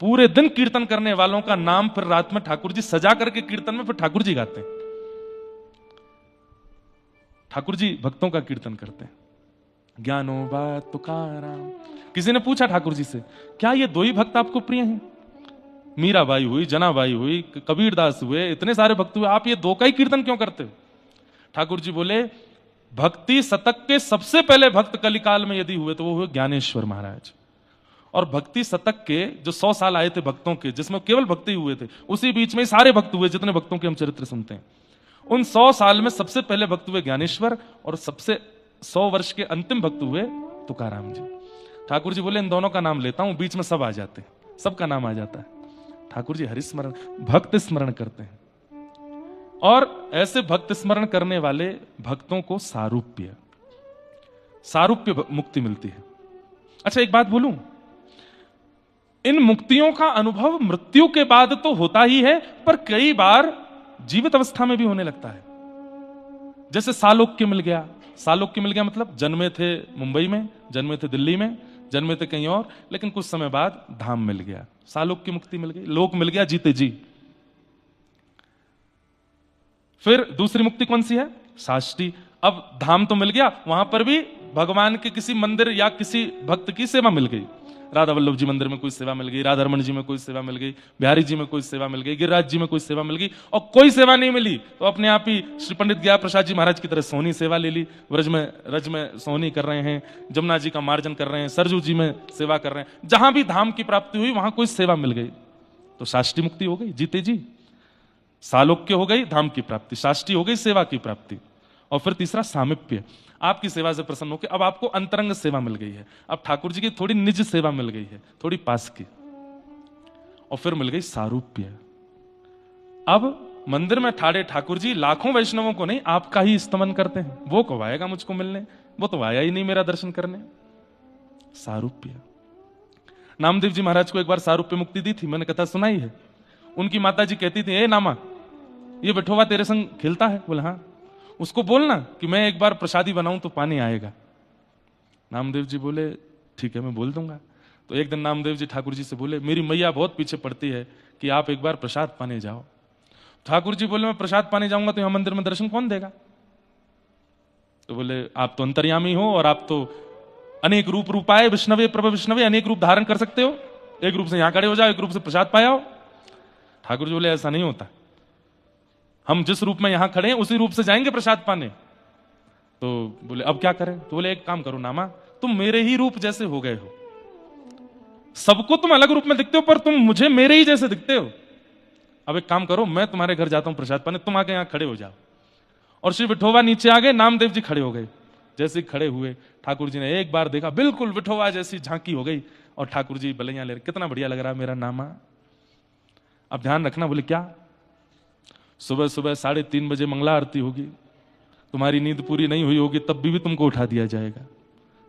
पूरे दिन कीर्तन करने वालों का नाम फिर रात में ठाकुर जी सजा करके कीर्तन में फिर ठाकुर जी गाते हैं। ठाकुर जी भक्तों का कीर्तन करते हैं, ज्ञानोबा तुकाराम। किसी ने पूछा ठाकुर जी से, क्या ये 2 ही भक्त आपको प्रिय हैं? मीराबाई हुई, जनाबाई हुई, कबीरदास हुए, इतने सारे भक्त हुए, आप ये 2 का ही कीर्तन क्यों करते हो? ठाकुर जी बोले, भक्ति शतक के सबसे पहले भक्त कलिकाल में यदि हुए तो वो हुए ज्ञानेश्वर महाराज। और भक्ति शतक के जो 100 साल आए थे भक्तों के, जिसमें केवल भक्ति हुए थे, उसी बीच में सारे भक्त हुए जितने भक्तों के हम चरित्र सुनते हैं। उन 100 साल में सबसे पहले भक्त हुए ज्ञानेश्वर, और सबसे 100 वर्ष के अंतिम भक्त हुए तुकाराम जी। ठाकुर जी बोले, इन दोनों का नाम लेता हूं, बीच में सब आ जाते हैं, सबका नाम आ जाता है। ठाकुर जी हरिस्मरण, भक्त स्मरण करते हैं, और ऐसे भक्त स्मरण करने वाले भक्तों को सारूप्य मुक्ति मिलती है। अच्छा एक बात बोलूं, इन मुक्तियों का अनुभव मृत्यु के बाद तो होता ही है, पर कई बार जीवित अवस्था में भी होने लगता है। जैसे सालोक्य मिल गया। सालोक्य मिल गया मतलब जन्मे थे मुंबई में, जन्मे थे दिल्ली में, जन्मे थे कहीं और, लेकिन कुछ समय बाद धाम मिल गया, सालोक्य मुक्ति मिल गई, लोक मिल गया जीते जी। फिर दूसरी मुक्ति कौन सी है? साष्टी। अब धाम तो मिल गया, वहां पर भी भगवान के किसी मंदिर या किसी भक्त की सेवा मिल गई। राधा वल्लभ जी मंदिर में कोई सेवा मिल गई, राधा रमन जी में कोई सेवा मिल गई, बिहारी जी में कोई सेवा मिल गई, गिरिराज जी में कोई सेवा मिल गई, और कोई सेवा नहीं मिली तो अपने आप ही श्री पंडित गया प्रसाद जी महाराज की तरह सोहनी सेवा ले ली। रज में सोहनी कर रहे हैं, जमुना जी का मार्जन कर रहे हैं, सरजू जी में सेवा कर रहे हैं। जहां भी धाम की प्राप्ति हुई वहां कोई सेवा मिल गई तो साष्टी मुक्ति हो गई, जीते जी। सालोक्य हो गई धाम की प्राप्ति, साष्टी हो गई सेवा की प्राप्ति। और फिर तीसरा सामिप्य, आपकी सेवा से प्रसन्न होकर अब आपको अंतरंग सेवा मिल गई है, अब ठाकुर जी की थोड़ी निज सेवा मिल गई है, थोड़ी पास की। और फिर मिल गई सारूप्य। अब मंदिर में ठाड़े ठाकुर जी लाखों वैष्णवों को नहीं, आपका ही स्तमन करते हैं। वो कब आएगा मुझको मिलने, वो तो आया ही नहीं मेरा दर्शन करने। सारूप्य। नामदेव जी महाराज को एक बार सारूप्य मुक्ति दी थी, मैंने कथा सुनाई है। उनकी माता जी कहती थी, ए नामा, ये विठोबा तेरे संग खेलता है? बोले हाँ। उसको बोलना कि मैं एक बार प्रसादी बनाऊं तो पानी आएगा। नामदेव जी बोले ठीक है मैं बोल दूंगा। तो एक दिन नामदेव जी ठाकुर जी से बोले, मेरी मैया बहुत पीछे पड़ती है कि आप एक बार प्रसाद पाने जाओ। ठाकुर जी बोले, मैं प्रसाद पाने जाऊंगा तो यहां मंदिर में दर्शन कौन देगा? तो बोले, आप तो अंतर्यामी हो और आप तो अनेक रूप रूपाए विष्णवे प्रभ विष्णवे, अनेक रूप धारण कर सकते हो। एक रूप से यहां खड़े हो जाओ, एक रूप से प्रसाद पाओ। ठाकुर जी बोले, ऐसा नहीं होता, हम जिस रूप में यहां खड़े हैं उसी रूप से जाएंगे प्रसाद पाने। तो बोले अब क्या करें? तो बोले एक काम करो नामा, तुम मेरे ही रूप जैसे हो गए हो, सबको तुम अलग रूप में दिखते हो पर तुम मुझे मेरे ही जैसे दिखते हो। अब एक काम करो, मैं तुम्हारे घर जाता हूं प्रसाद पाने, तुम आके यहां खड़े हो जाओ। और श्री विठोबा नीचे आ गए, नामदेव जी खड़े हो गए। जैसे खड़े हुए ठाकुर जी ने एक बार देखा, बिल्कुल विठोबा जैसी झांकी हो गई। और ठाकुर जी बलैया ले रहे, कितना बढ़िया लग रहा है मेरा नामा। अब ध्यान रखना। बोले क्या? सुबह सुबह 3:30 बजे मंगला आरती होगी, तुम्हारी नींद पूरी नहीं हुई होगी तब भी तुमको उठा दिया जाएगा,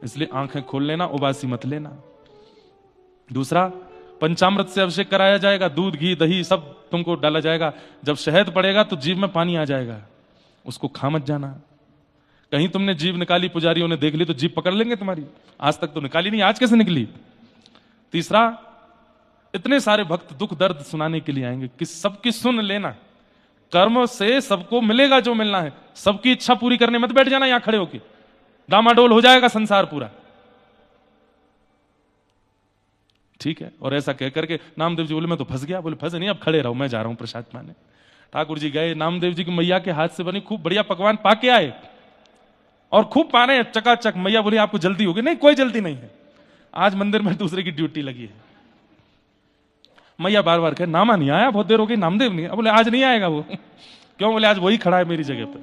इसलिए आंखें खोल लेना, उबासी मत लेना। दूसरा, पंचामृत से अभिषेक कराया जाएगा, दूध घी दही सब तुमको डाला जाएगा। जब शहद पड़ेगा तो जीभ में पानी आ जाएगा, उसको खा मत जाना। कहीं तुमने जीभ निकाली, पुजारियों ने देख ली तो जीभ पकड़ लेंगे तुम्हारी। आज तक तो निकाली नहीं, आज कैसे निकली? तीसरा, इतने सारे भक्त दुख दर्द सुनाने के लिए आएंगे कि सबकी सुन लेना। कर्म से सबको मिलेगा जो मिलना है, सबकी इच्छा पूरी करने मत बैठ जाना यहां खड़े होके, डामाडोल हो जाएगा संसार पूरा। ठीक है। और ऐसा कह करके नामदेव जी बोले मैं तो फंस गया। बोले फंसे नहीं, अब खड़े रहो, मैं जा रहा हूं प्रसाद पाने। ठाकुर जी गए, नामदेव जी की मैया के हाथ से बनी खूब बढ़िया पकवान पाके आए और खूब पा रहे हैं चकाचक। मैया बोली आपको जल्दी होगी? नहीं, कोई जल्दी नहीं है, आज मंदिर में दूसरे की ड्यूटी लगी है। मैया बार बार कहे नामा नहीं आया, बहुत देर हो गई, नामदेव नहीं। बोले आज नहीं आएगा वो। क्यों? बोले आज वही खड़ा है मेरी जगह पर।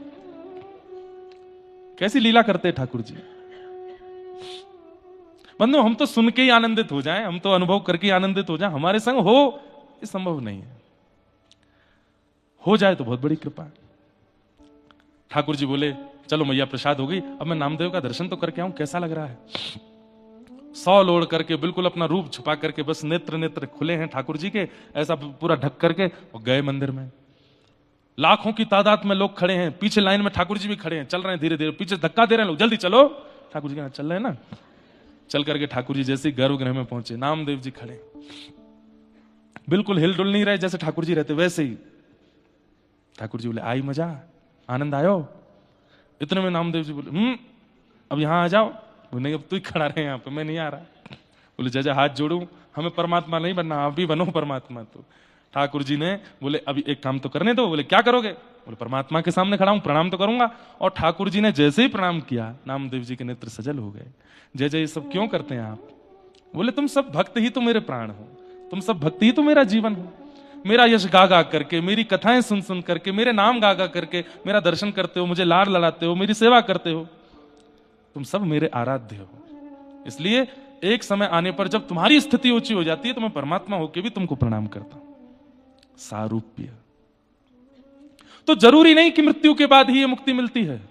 कैसी लीला करते हैं ठाकुर जी। बंधु, हम तो सुन के ही आनंदित हो जाएं, हम तो अनुभव करके ही आनंदित हो जाएं, हमारे संग हो ये संभव नहीं है। हो जाए तो बहुत बड़ी कृपा। ठाकुर जी बोले चलो मैया प्रसाद हो गई, अब मैं नामदेव का दर्शन तो करके आऊं, कैसा लग रहा है। सौ लोड़ करके बिल्कुल अपना रूप छुपा करके, बस नेत्र खुले हैं ठाकुर जी के, ऐसा पूरा ढक करके और गए मंदिर में। लाखों की तादाद में लोग खड़े हैं, पीछे लाइन में ठाकुर जी भी खड़े हैं, चल रहे हैं धीरे धीरे, पीछे धक्का दे रहे हैं लोग, जल्दी चलो। ठाकुर जी के चल रहे हैं ना। चल करके ठाकुर जी जैसे गर्भगृह में पहुंचे, नामदेव जी खड़े, बिल्कुल हिलडुल नहीं रहे, जैसे ठाकुर जी रहते वैसे ही। ठाकुर जी बोले आई मजा, आनंद आयो? इतने में नामदेव जी बोले अब यहां आ जाओ। नहीं, अब तू ही खड़ा रहे यहाँ पे, मैं नहीं आ रहा। बोले जैसे हाथ जोड़ू, हमें परमात्मा नहीं बनना, आप भी बनो परमात्मा। तो ठाकुर जी ने बोले अभी एक काम तो करने दो। बोले क्या करोगे? बोले परमात्मा के सामने खड़ा हूं, प्रणाम तो करूंगा। और ठाकुर जी ने जैसे ही प्रणाम किया, नामदेव जी के नेत्र सजल हो गए। जय जय, ये सब क्यों करते हैं आप? बोले तुम सब भक्त ही तो मेरे प्राण हो, तुम सब भक्ति ही तो मेरा जीवन हो। मेरा यश गा गा करके, मेरी कथाएं सुन सुन करके, मेरे नाम गा गा करके मेरा दर्शन करते हो, मुझे लाड लड़ाते हो, मेरी सेवा करते हो, तुम सब मेरे आराध्य हो। इसलिए एक समय आने पर जब तुम्हारी स्थिति ऊंची हो जाती है तो मैं परमात्मा होकर भी तुमको प्रणाम करता हूं। सारूप्य। तो जरूरी नहीं कि मृत्यु के बाद ही ये मुक्ति मिलती है,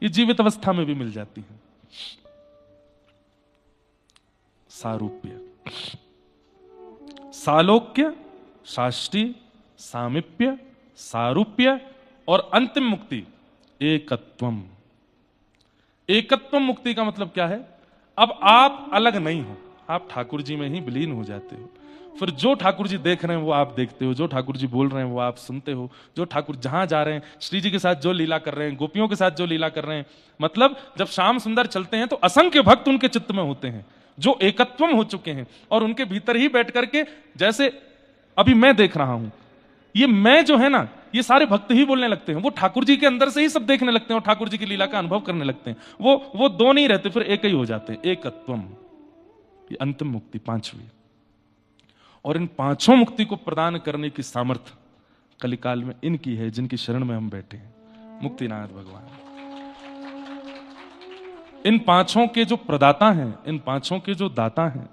ये जीवित अवस्था में भी मिल जाती है। सारूप्य, सालोक्य, साष्टी, सामिप्य, सारूप्य और अंतिम मुक्ति एकत्वम। एकत्वम मुक्ति का मतलब क्या है? अब आप अलग नहीं हो, आप ठाकुर जी में ही विलीन हो जाते हो। फिर जो ठाकुर जी देख रहे हैं वो आप देखते हो, जो ठाकुर जी बोल रहे हैं वो आप सुनते हो, जो ठाकुर जहां जा रहे हैं, श्री जी के साथ जो लीला कर रहे हैं, गोपियों के साथ जो लीला कर रहे हैं, मतलब जब श्याम सुंदर चलते हैं तो असंख्य भक्त उनके चित्त में होते हैं जो एकत्वम हो चुके हैं, और उनके भीतर ही बैठ करके, जैसे अभी मैं देख रहा हूं, ये मैं जो है ना, ये सारे भक्त ही बोलने लगते हैं, वो ठाकुर जी के अंदर से ही सब देखने लगते हैं और ठाकुर जी की लीला का अनुभव करने लगते हैं। वो दो नहीं रहते, फिर एक ही हो जाते हैं, एकत्वम। ये अंतिम मुक्ति, पांचवी। और इन पांचों मुक्ति को प्रदान करने की सामर्थ्य कलिकाल में इनकी है, जिनकी शरण में हम बैठे हैं, मुक्तिनाथ भगवान। इन पांचों के जो प्रदाता हैं, इन पांचों के जो दाता हैं,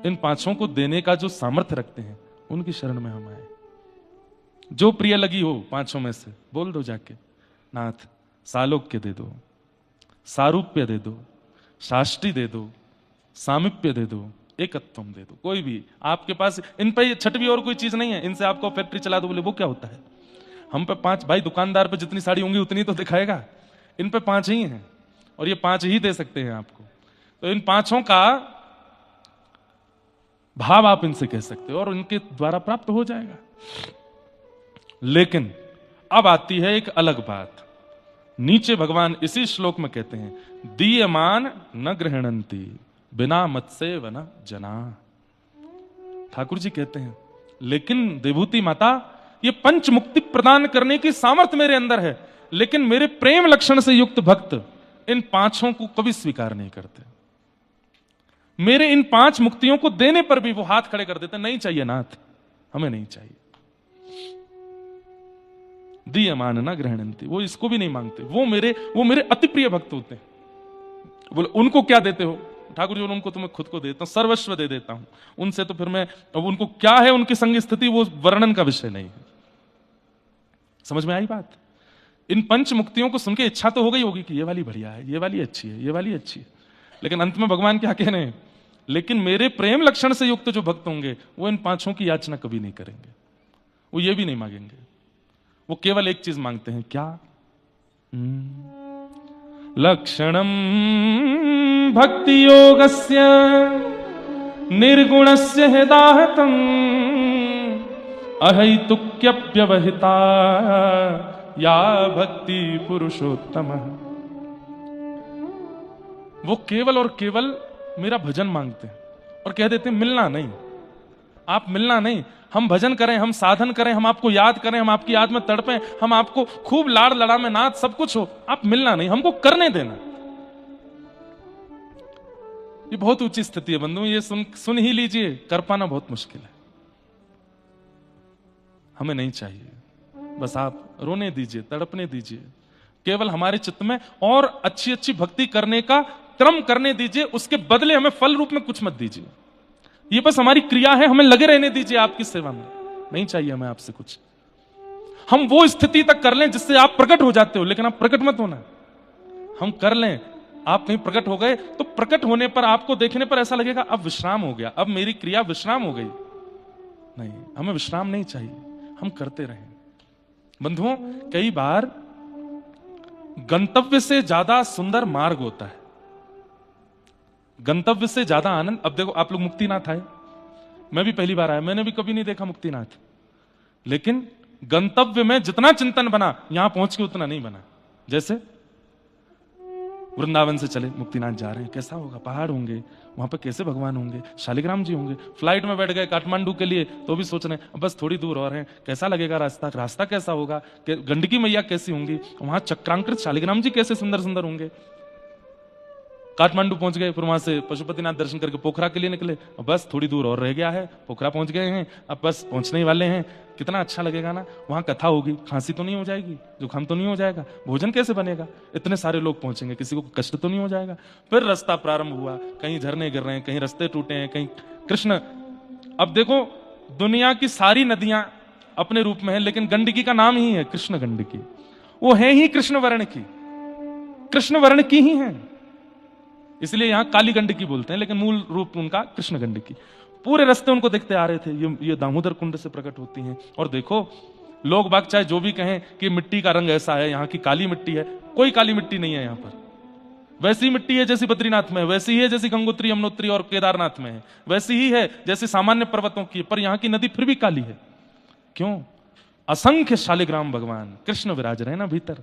इन पांचों को देने का जो सामर्थ्य रखते हैं, उनकी शरण में हम आए। जो प्रिय लगी हो पांचों में से बोल दो जाके, नाथ सालोक्य दे दो, सारूप्य दे दो, साष्टी दे दो, सामिप्य दे दो, एकत्वम दे दो। कोई भी आपके पास, इन पे छठवीं और कोई चीज नहीं है, इनसे आपको फैक्ट्री चला दो, बोले वो क्या होता है? हम पे पांच, भाई दुकानदार पे जितनी साड़ी होंगी उतनी तो दिखाएगा, इन पे पांच ही हैं और ये पांच ही दे सकते हैं आपको। तो इन पांचों का भाव आप इनसे कह सकते हो और इनके द्वारा प्राप्त हो जाएगा। लेकिन अब आती है एक अलग बात। नीचे भगवान इसी श्लोक में कहते हैं, दीयमान न गृहणंती बिना मत से वन जना। ठाकुर जी कहते हैं, लेकिन देवूति माता, ये पंच मुक्ति प्रदान करने की सामर्थ्य मेरे अंदर है, लेकिन मेरे प्रेम लक्षण से युक्त भक्त इन पांचों को कभी स्वीकार नहीं करते। मेरे इन पांच मुक्तियों को देने पर भी वो हाथ खड़े कर देते, नहीं चाहिए नाथ, हमें नहीं चाहिए। दीयमान न ग्रहणंती, वो इसको भी नहीं मांगते। वो मेरे अति प्रिय भक्त होते हैं। बोले उनको क्या देते हो? ठाकुर जी, उनको तो मैं खुद को देता हूं, सर्वस्व दे देता हूं। उनसे तो फिर मैं, अब उनको क्या है उनकी संग स्थिति, वो वर्णन का विषय नहीं है। समझ में आई बात? इन पंच मुक्तियों को सुन के इच्छा तो हो गई होगी कि ये वाली बढ़िया है, ये वाली अच्छी है, ये वाली अच्छी है, लेकिन अंत में भगवान क्या कह रहे हैं? लेकिन मेरे प्रेम लक्षण से युक्त जो भक्त होंगे वो इन पांचों की याचना कभी नहीं करेंगे, वो ये भी नहीं मांगेंगे। वो केवल एक चीज मांगते हैं, क्या? लक्षणम भक्ति योगस्य निर्गुणस्य हिदाहतम अहैतुक्यव्यवहिता या भक्ति पुरुषोत्तम। वो केवल और केवल मेरा भजन मांगते हैं और कह देते हैं, मिलना नहीं, आप मिलना नहीं, हम भजन करें, हम साधन करें, हम आपको याद करें, हम आपकी याद में तड़पें, हम आपको खूब लाड़ लड़ा में नाथ सब कुछ हो, आप मिलना नहीं, हमको करने देना। ये बहुत ऊंची स्थिति है बंधु, ये सुन ही लीजिए, कर पाना बहुत मुश्किल है। हमें नहीं चाहिए, बस आप रोने दीजिए, तड़पने दीजिए, केवल हमारे चित्त में और अच्छी अच्छी भक्ति करने का क्रम करने दीजिए, उसके बदले हमें फल रूप में कुछ मत दीजिए। ये बस हमारी क्रिया है, हमें लगे रहने दीजिए आपकी सेवा में, नहीं चाहिए हमें आपसे कुछ। हम वो स्थिति तक कर लें जिससे आप प्रकट हो जाते हो, लेकिन आप प्रकट मत होना। हम कर लें, आप कहीं प्रकट हो गए तो प्रकट होने पर आपको देखने पर ऐसा लगेगा अब विश्राम हो गया, अब मेरी क्रिया विश्राम हो गई। नहीं, हमें विश्राम नहीं चाहिए, हम करते रहें। बंधुओं, कई बार गंतव्य से ज्यादा सुंदर मार्ग होता है, गंतव्य से ज्यादा आनंद। अब देखो, आप लोग मुक्तिनाथ आए, मैं भी पहली बार आया, मैंने भी कभी नहीं देखा मुक्तिनाथ, लेकिन गंतव्य में जितना चिंतन बना, यहां पहुंच के उतना नहीं बना। जैसे वृंदावन से चले, मुक्तिनाथ जा रहे हैं, कैसा होगा? पहाड़ होंगे, वहां पर कैसे भगवान होंगे, शालिग्राम जी होंगे। फ्लाइट में बैठ गए काठमांडू के लिए, तो भी सोच रहे हैं बस थोड़ी दूर और है, कैसा लगेगा रास्ता, रास्ता कैसा होगा, गंडकी मैया कैसी होंगी, वहां चक्रांकृत शालिग्राम जी कैसे सुंदर सुंदर होंगे। काठमांडू पहुंच गए, फिर वहां से पशुपतिनाथ दर्शन करके पोखरा के लिए निकले। अब बस थोड़ी दूर और रह गया है, पोखरा पहुंच गए हैं, अब बस पहुंचने ही वाले हैं। कितना अच्छा लगेगा ना, वहां कथा होगी, खांसी तो नहीं हो जाएगी, जुकाम तो नहीं हो जाएगा, भोजन कैसे बनेगा, इतने सारे लोग पहुंचेंगे, किसी को कष्ट तो नहीं हो जाएगा। फिर रास्ता प्रारंभ हुआ, कहीं झरने गिर रहे हैं, कहीं रास्ते टूटे हैं, कहीं कृष्ण। अब देखो दुनिया की सारी नदियां अपने रूप में है, लेकिन गंडकी का नाम ही है कृष्ण गंडकी, वो है ही कृष्ण वर्ण की, कृष्ण वर्ण की ही है, इसलिए यहां काली गंडकी बोलते हैं, लेकिन मूल रूप उनका कृष्ण गंडकी। पूरे रास्ते उनको देखते आ रहे थे, ये दामोदर कुंड से प्रकट होती हैं। और देखो लोग बाग चाहे जो भी कहें कि मिट्टी का रंग ऐसा है, यहाँ की काली मिट्टी है, कोई काली मिट्टी नहीं है यहाँ पर। वैसी मिट्टी है जैसी बद्रीनाथ में है, वैसी ही है जैसी गंगोत्री यमुनोत्री और केदारनाथ में है, वैसी ही है जैसी सामान्य पर्वतों की, पर यहाँ की नदी फिर भी काली है। क्यों? असंख्य शालिग्राम भगवान कृष्ण विराज रहे ना भीतर,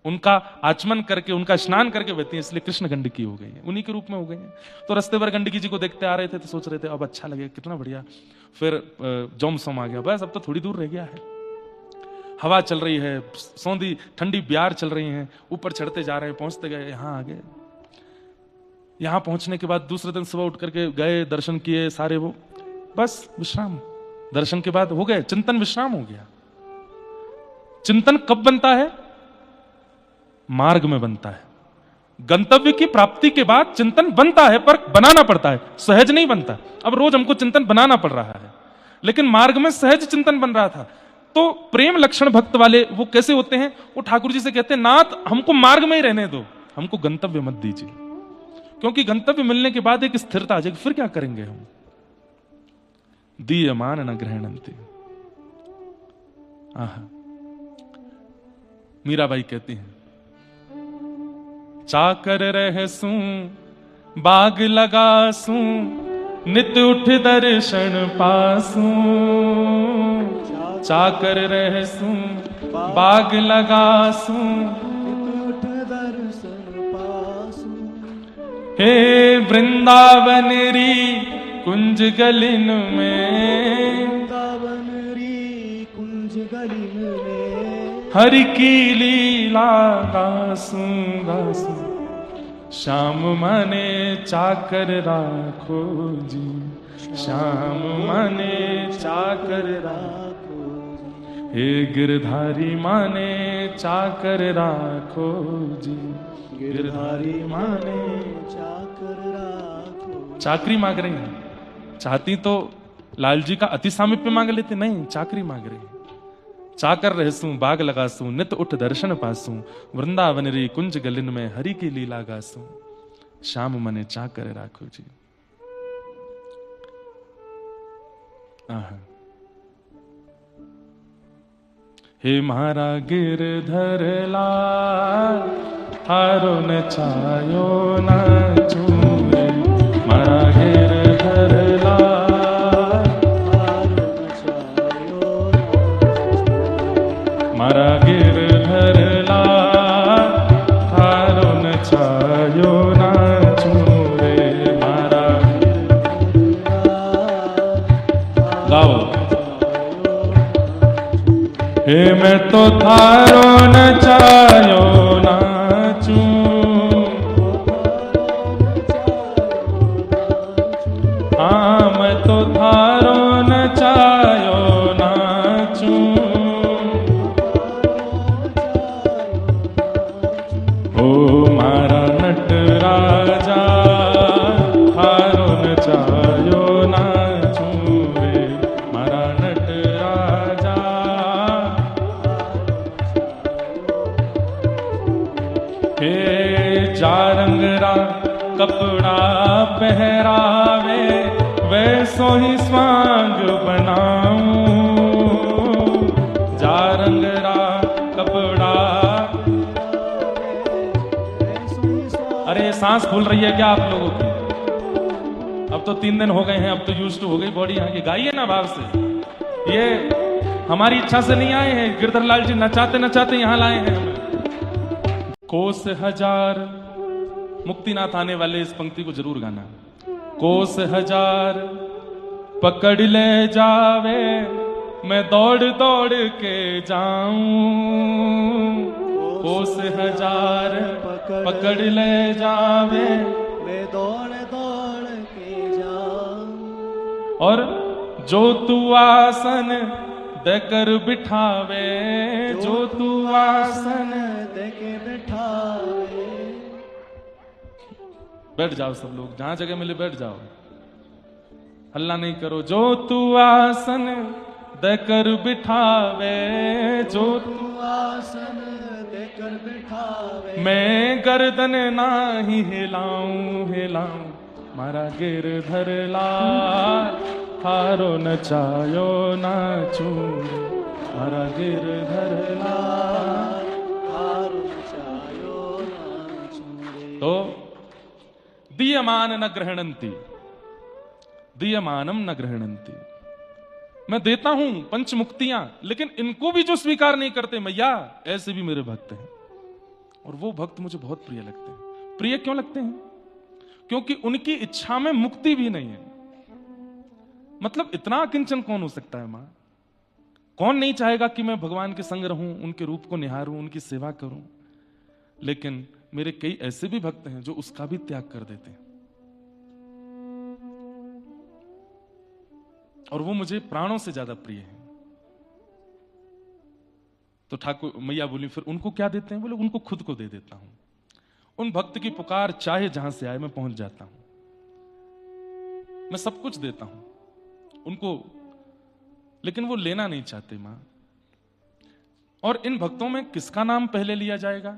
उनका आचमन करके, उनका स्नान करके बहती है, इसलिए कृष्ण गंडकी हो गई है, उन्हीं के रूप में हो गई है। तो रास्ते भर गंडकी जी को देखते आ रहे थे, तो सोच रहे थे अब अच्छा लगेगा, कितना बढ़िया। फिर जोमसोम आ गया, बस अब तो थोड़ी दूर रह गया है, हवा चल रही है, सौंधी ठंडी ब्यार चल रही है, ऊपर चढ़ते जा रहे हैं, पहुंचते गए, यहां आ गए। यहां पहुंचने के बाद दूसरे दिन सुबह उठ करके गए, दर्शन किए सारे, वो बस विश्राम, दर्शन के बाद हो गए, चिंतन विश्राम हो गया। चिंतन कब बनता है? मार्ग में बनता है। गंतव्य की प्राप्ति के बाद चिंतन बनता है, पर बनाना पड़ता है, सहज नहीं बनता। अब रोज हमको चिंतन बनाना पड़ रहा है, लेकिन मार्ग में सहज चिंतन बन रहा था। तो प्रेम लक्षण भक्त वाले वो कैसे होते हैं? वो ठाकुर जी से कहते हैं, नाथ हमको मार्ग में ही रहने दो, हमको गंतव्य मत दीजिए, क्योंकि गंतव्य मिलने के बाद एक स्थिरता आ जाएगी, फिर क्या करेंगे हम। दीयमान न ग्रहणन्ति। मीराबाई कहती हैं, चाकर रहसूं बाग लगासूं, नित उठ दर्शन पासूं। चाकर रहसूं बाग लगासूं, नित उठ दर्शन पासूं। हे वृंदावन री कुंज गलिन में, वृंदावन री कुंज गलिन में, हरि की लीला गासूं गासूं। श्याम माने चाकर राखो जी, श्याम माने चाकर राखो जी। हे गिरधारी माने चाकर राखो जी, गिरधारी माने चाकर राखो। चाकरी मांग रही हैं, चाहती तो लाल जी का अति सामीप्य मांग लेते, नहीं, चाकरी मांग रही है। चाकर रहसूं बाग लगासूं, नित उठ दर्शन पासूं। वृंदावन री कुंज गलिन में, हरि की लीला गासूं। श्याम मने चाकर राखो जी। हे मारा गिरधर लाल, थारो न छायो न चूरे। मारा गिरधर लाल, मारा गिरधर लाल, थारो न छायो न चूरे। मारा गाओ। हे मैं तो थारो न छायो नाचूं, हाँ मैं तो थारो न छायो नाचूं। ओ मारा नट राजा, थारो न छायो नाचूं रे। मारा नट राजा, हे जारंगरा कपड़ा पहरावे, वैसो ही स्वांग बनाऊं। जारंगरा कपड़ा, अरे सांस फूल रही है क्या आप लोगों की? अब तो 3 दिन हो गए हैं, अब तो यूज्ड टू हो गई बॉडी यहाँ की। गाइए ना भाव से, ये हमारी इच्छा से नहीं आए हैं, गिरधर लाल जी नचाते नचाते यहाँ लाए हैं हमें। कोस हजार, मुक्तिनाथ आने वाले इस पंक्ति को जरूर गाना। कोस हजार पकड़ ले जावे, मैं दौड़ दौड़ के जाऊं। कोस हजार पकड़ ले जावे, मैं दौड़ दौड़ के जाऊं। और जो तू आसन देकर बिठावे, जो तू आसन देके बिठावे। बैठ जाओ सब लोग, जहां जगह मिले बैठ जाओ, हल्ला नहीं करो। जो तू आसन देकर बिठावे, जो तू आसन देकर बिठावे, मैं गर्दन नाही हिलाऊं हिलाऊं, मारा गिरधर लाल थारो नचायो नाचूं, मारा गिरधर लाल थारो नचायो नाचूं। तो दीयमान न ग्रहणंती, दीयमानम न ग्रहणंती, मैं देता हूं पंच मुक्तियां, लेकिन इनको भी जो स्वीकार नहीं करते मैया, ऐसे भी मेरे भक्त हैं। और वो भक्त मुझे बहुत प्रिय लगते हैं। प्रिय क्यों लगते हैं? क्योंकि उनकी इच्छा में मुक्ति भी नहीं है। मतलब इतना किंचन कौन हो सकता है मां? कौन नहीं चाहेगा कि मैं भगवान के संग रहूं, उनके रूप को निहारूं, उनकी सेवा करूं? लेकिन मेरे कई ऐसे भी भक्त हैं जो उसका भी त्याग कर देते हैं, और वो मुझे प्राणों से ज्यादा प्रिय है। तो ठाकुर मैया बोली फिर उनको क्या देते हैं? बोले उनको खुद को दे देता हूं। उन भक्त की पुकार चाहे जहां से आए मैं पहुंच जाता हूं, मैं सब कुछ देता हूं उनको, लेकिन वो लेना नहीं चाहते मां। और इन भक्तों में किसका नाम पहले लिया जाएगा?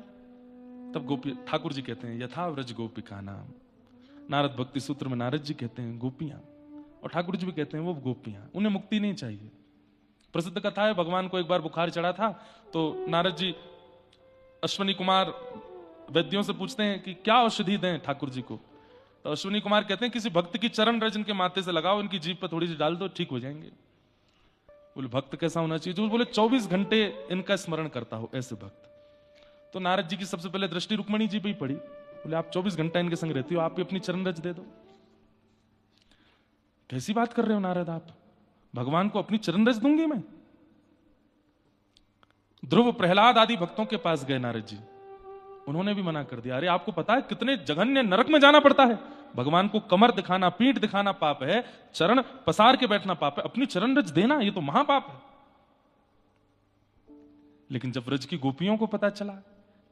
तब गोपी ठाकुर जी कहते हैं यथा व्रज गोपिका नाम। नारद भक्ति सूत्र में नारद जी कहते हैं गोपियां, और ठाकुर जी भी कहते हैं वो गोपियां। उन्हें मुक्ति नहीं चाहिए। प्रसिद्ध कथा है, भगवान को एक बार बुखार चढ़ा था, तो नारद जी अश्वनी कुमार वैद्यों से पूछते हैं कि क्या औषधि दें ठाकुर जी को। तो अश्वनी कुमार कहते हैं किसी भक्त की चरण रज इनके माथे से लगाओ, इनकी जीभ पर थोड़ी सी डाल दो, ठीक हो जाएंगे। बोले भक्त कैसा होना चाहिए? जो बोले 24 घंटे इनका स्मरण करता हो, ऐसे भक्त। तो नारद जी की सबसे पहले दृष्टि रुक्मणी जी पे ही पड़ी। बोले आप 24 घंटा इनके संग रहती हो, आप ही अपनी चरण रज दे दो। कैसी बात कर रहे हो नारद आप? भगवान को अपनी चरण रज दूंगी मैं? ध्रुव प्रहलाद आदि भक्तों के पास गए नारद जी, उन्होंने भी मना कर दिया। अरे आपको पता है कितने जघन्य नरक में जाना पड़ता है? भगवान को कमर दिखाना, पीठ दिखाना पाप है, चरण पसार के बैठना पाप है, अपनी चरण रज देना ये तो महापाप है। लेकिन जब ब्रज की गोपियों को पता चला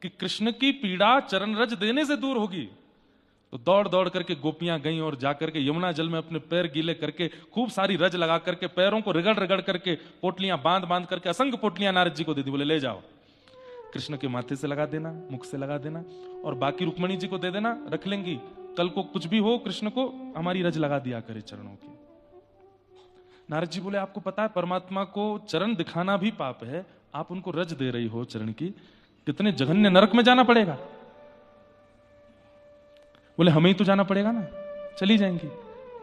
कि कृष्ण की पीड़ा चरण रज देने से दूर होगी, तो दौड़ दौड़ करके गोपियां गईं और जाकर के यमुना जल में अपने पैर गीले करके खूब सारी रज लगा करके पैरों को रगड़ रगड़ करके पोटलियां बांध बांध करके असंख्य पोटलियां नारद जी को दे दी। बोले ले जाओ, कृष्ण के माथे से लगा देना, मुख से लगा देना, और बाकी रुक्मणी जी को दे देना, रख लेंगी। कल को कुछ भी हो कृष्ण को हमारी रज लगा दिया करे चरणों की। नारद जी बोले आपको पता है परमात्मा को चरण दिखाना भी पाप है, आप उनको रज दे रही हो चरण की, कितने जघन्य नरक में जाना पड़ेगा। बोले हमें ही तो जाना पड़ेगा ना, चली जाएंगी।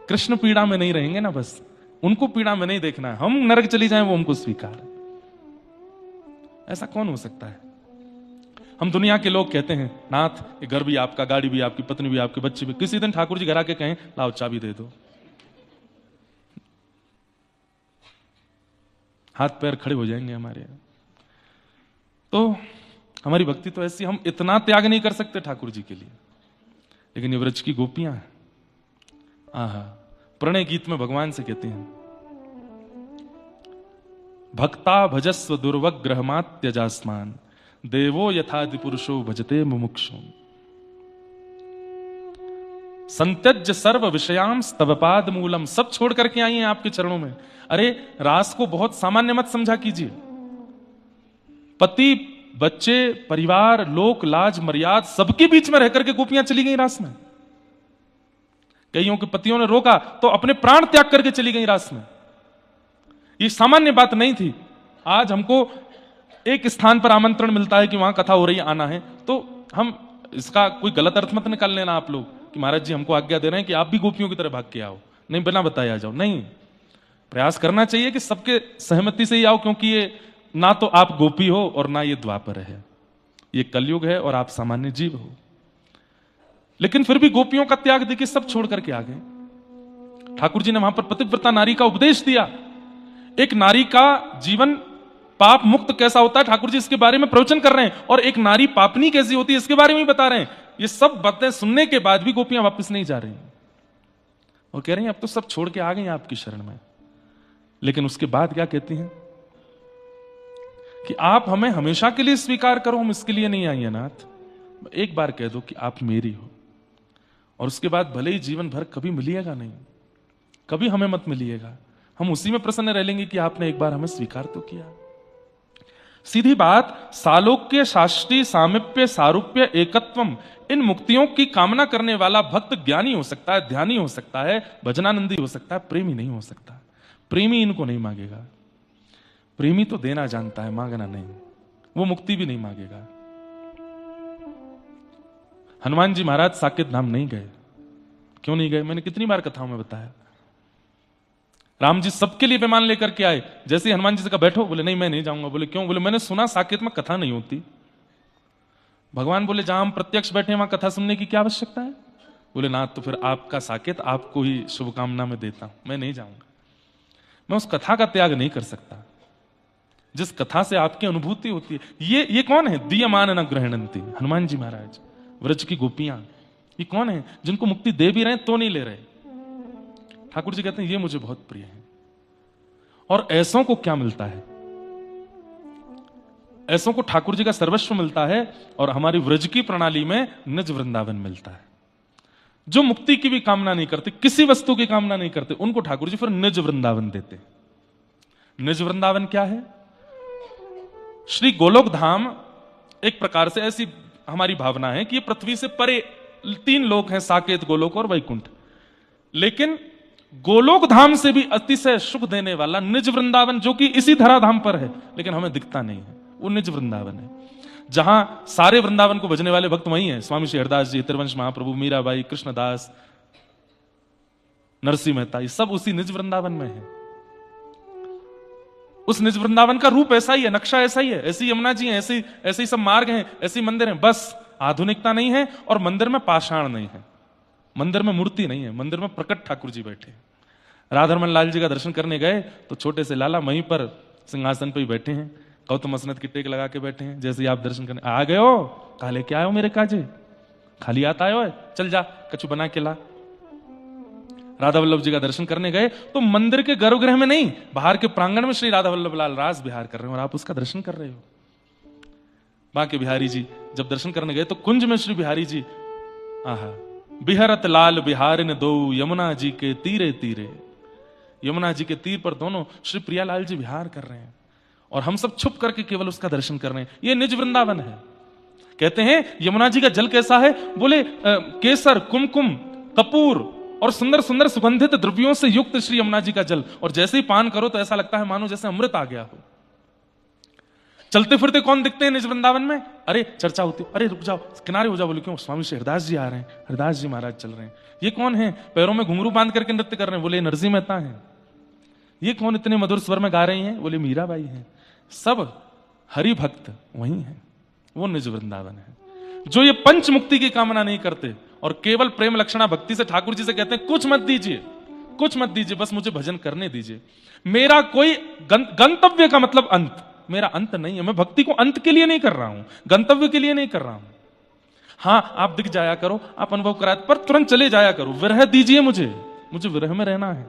कृष्ण पीड़ा में नहीं रहेंगे ना, बस उनको पीड़ा में नहीं देखना है, हम नरक चली जाएं वो हमको स्वीकार है। ऐसा कौन हो सकता है? हम दुनिया के लोग कहते हैं नाथ ये घर भी आपका, गाड़ी भी आपकी, पत्नी भी आपकी, बच्चे भी। किसी दिन ठाकुर जी घर आके कहें लाओ चाबी दे दो, हाथ पैर खड़े हो जाएंगे हमारे। तो हमारी भक्ति तो ऐसी, हम इतना त्याग नहीं कर सकते ठाकुर जी के लिए। लेकिन ये व्रज की गोपियां हैं, आहा, प्रणय गीत में भगवान से कहते हैं भक्ता भजस्व दुर्वग्रहमात्यजास्मान देवो यथादि पुरुषो भजते मुमुक्षु संत्यज्य सर्व विषयाम स्तवपाद मूलम। सब छोड़ करके आई हैं आपके चरणों में। अरे रास को बहुत सामान्य मत समझा कीजिए। पति, बच्चे, परिवार, लोक, लाज, मर्याद सबके बीच में रह करके गोपियां चली गई रास में। कईयों के पतियों ने रोका तो अपने प्राण त्याग करके चली गई रास में। ये सामान्य बात नहीं थी। आज हमको एक स्थान पर आमंत्रण मिलता है कि वहां कथा हो रही है, आना है, तो हम इसका कोई गलत अर्थ मत निकाल लेना आप लोग कि महाराज जी हमको आज्ञा दे रहे हैं कि आप भी गोपियों की तरह भाग के आओ। नहीं, बिना बताए आ जाओ। नहीं, प्रयास करना चाहिए कि सबके सहमति से ही आओ, क्योंकि ये ना तो आप गोपी हो और ना ये द्वापर है, ये कलयुग है और आप सामान्य जीव हो। लेकिन फिर भी गोपियों का त्याग देखिए, सब छोड़ करके आ गए। ठाकुर जी ने वहां पर पतिव्रता नारी का उपदेश दिया। एक नारी का जीवन पाप मुक्त कैसा होता है ठाकुर जी इसके बारे में प्रवचन कर रहे हैं, और एक नारी पापनी कैसी होती है इसके बारे में बता रहे हैं। ये सब बातें सुनने के बाद भी गोपियां वापस नहीं जा रही हैं और कह रही हैं अब तो सब छोड़ के आ गई हैं आपकी शरण में। लेकिन उसके बाद क्या कहती हैं कि आप हमें हमेशा के लिए स्वीकार करो, हम इसके लिए नहीं आई हैं नाथ, एक बार कह दो कि आप मेरी हो, और उसके बाद भले ही जीवन भर कभी मिलिएगा नहीं, कभी हमें मत मिलिएगा, हम उसी में प्रसन्न रह लेंगे कि आपने एक बार हमें स्वीकार तो किया। सीधी बात, सालोक्य, शास्त्री, सामिप्य, सारूप्य, एकत्वम, इन मुक्तियों की कामना करने वाला भक्त ज्ञानी हो सकता है, ध्यानी हो सकता है, भजनानंदी हो सकता है, प्रेमी नहीं हो सकता। प्रेमी इनको नहीं मांगेगा। प्रेमी तो देना जानता है, मांगना नहीं। वो मुक्ति भी नहीं मांगेगा। हनुमान जी महाराज साकेत धाम नहीं गए। क्यों नहीं गए? मैंने कितनी बार कथाओं में बताया। राम जी सबके लिए विमान लेकर के आए, जैसे ही हनुमान जी से कहा बैठो, बोले नहीं मैं नहीं जाऊंगा। बोले क्यों? बोले मैंने सुना साकेत में कथा नहीं होती। भगवान बोले जहां हम प्रत्यक्ष बैठे वहां कथा सुनने की क्या आवश्यकता है? बोले ना, तो फिर आपका साकेत आपको ही शुभकामना में देता हूं, मैं नहीं जाऊंगा। मैं उस कथा का त्याग नहीं कर सकता जिस कथा से आपकी अनुभूति होती है। ये कौन है? दीयमान न ग्रहणंती, हनुमान जी महाराज, व्रज की गोपियां, ये कौन है जिनको मुक्ति दे भी रहे हैं तो नहीं ले रहे? ठाकुर जी कहते हैं ये मुझे बहुत प्रिय है। और ऐसों को क्या मिलता है? ऐसों को ठाकुर जी का सर्वस्व मिलता है, और हमारी व्रज की प्रणाली में निज वृंदावन मिलता है। जो मुक्ति की भी कामना नहीं करते, किसी वस्तु की कामना नहीं करते, उनको ठाकुर जी फिर निज वृंदावन देते। निज वृंदावन क्या है? श्री गोलोक धाम एक प्रकार से ऐसी हमारी भावना है कि ये पृथ्वी से परे 3 लोक हैं, साकेत, गोलोक और वैकुंठ। लेकिन गोलोक धाम से भी अतिशय सुख देने वाला निज वृंदावन, जो कि इसी धराधाम पर है लेकिन हमें दिखता नहीं है, वो निज वृंदावन है। जहां सारे वृंदावन को भजने वाले भक्त वही हैं। स्वामी श्री हरदास जी, त्रिवंश महाप्रभु, मीराबाई, कृष्णदास, नरसिंह मेहता, ये सब उसी निज वृंदावन में है। उस निज वृंदावन का रूप ऐसा ही है, नक्शा ऐसा ही है, ऐसी यमुना जी है, ऐसे ही सब मार्ग हैं, ऐसे मंदिर हैं। बस आधुनिकता नहीं है और मंदिर में पाषाण नहीं है, मंदिर में मूर्ति नहीं है, मंदिर में प्रकट ठाकुर जी बैठे। राधारमन लाल जी का दर्शन करने गए तो छोटे से लाला वहीं पर सिंहासन पर ही बैठे हैं, गौतम मसनद की टेक लगा के बैठे हैं। जैसे ही आप दर्शन करने आ गए हो, काले क्या आयो मेरे काजे, खाली आता आयो है, चल जा कछु बना के ला। राधा वल्लभ जी का दर्शन करने गए तो मंदिर के गर्भगृह में नहीं, बाहर के प्रांगण में श्री राधा वल्लभ लाल रास विहार कर रहे हैं और आप उसका दर्शन कर रहे हो। बांके बिहारी जी जब दर्शन करने गए तो कुंज में श्री बिहारी जी आहा बिहरत लाल बिहारिन दो यमुना जी के तीरे तीरे, यमुना जी के तीर पर दोनों श्री प्रियालाल जी विहार कर रहे हैं और हम सब छुप करके केवल उसका दर्शन कर रहे हैं। ये निज वृंदावन है। कहते हैं यमुना जी का जल कैसा है? बोले केसर, कुमकुम, कपूर और सुंदर सुंदर सुगंधित द्रव्यों से युक्त श्री यमुना जी का जल, और जैसे ही पान करो तो ऐसा लगता है मानो जैसे अमृत आ गया हो। चलते फिरते कौन दिखते हैं निज वृंदावन में? अरे चर्चा होती, अरे रुक जाओ, किनारे हो जाओ। बोले क्यों? स्वामी श्री हरदास जी आ रहे हैं, हरदास जी महाराज चल रहे हैं। ये कौन है पैरों में घुंघरू बांध करके नृत्य कर रहे हैं? बोले नरसिंह मेहता है। ये कौन इतने मधुर स्वर में गा रही हैं? बोले मीराबाई हैं। सब हरि भक्त वही हैं, वो निज वृंदावन है। जो ये पंच मुक्ति की कामना नहीं करते और केवल प्रेम लक्षणा भक्ति से ठाकुर जी से कहते हैं कुछ मत दीजिए, कुछ मत दीजिए, बस मुझे भजन करने दीजिए। मेरा कोई गंतव्य का मतलब अंत, मेरा अंत नहीं है। मैं भक्ति को अंत के लिए नहीं कर रहा हूं, गंतव्य के लिए नहीं कर रहा हूं। हां आप दिख जाया करो, आप अनुभव कराए, पर तुरंत चले जाया करो। विरह दीजिए मुझे विरह में रहना है।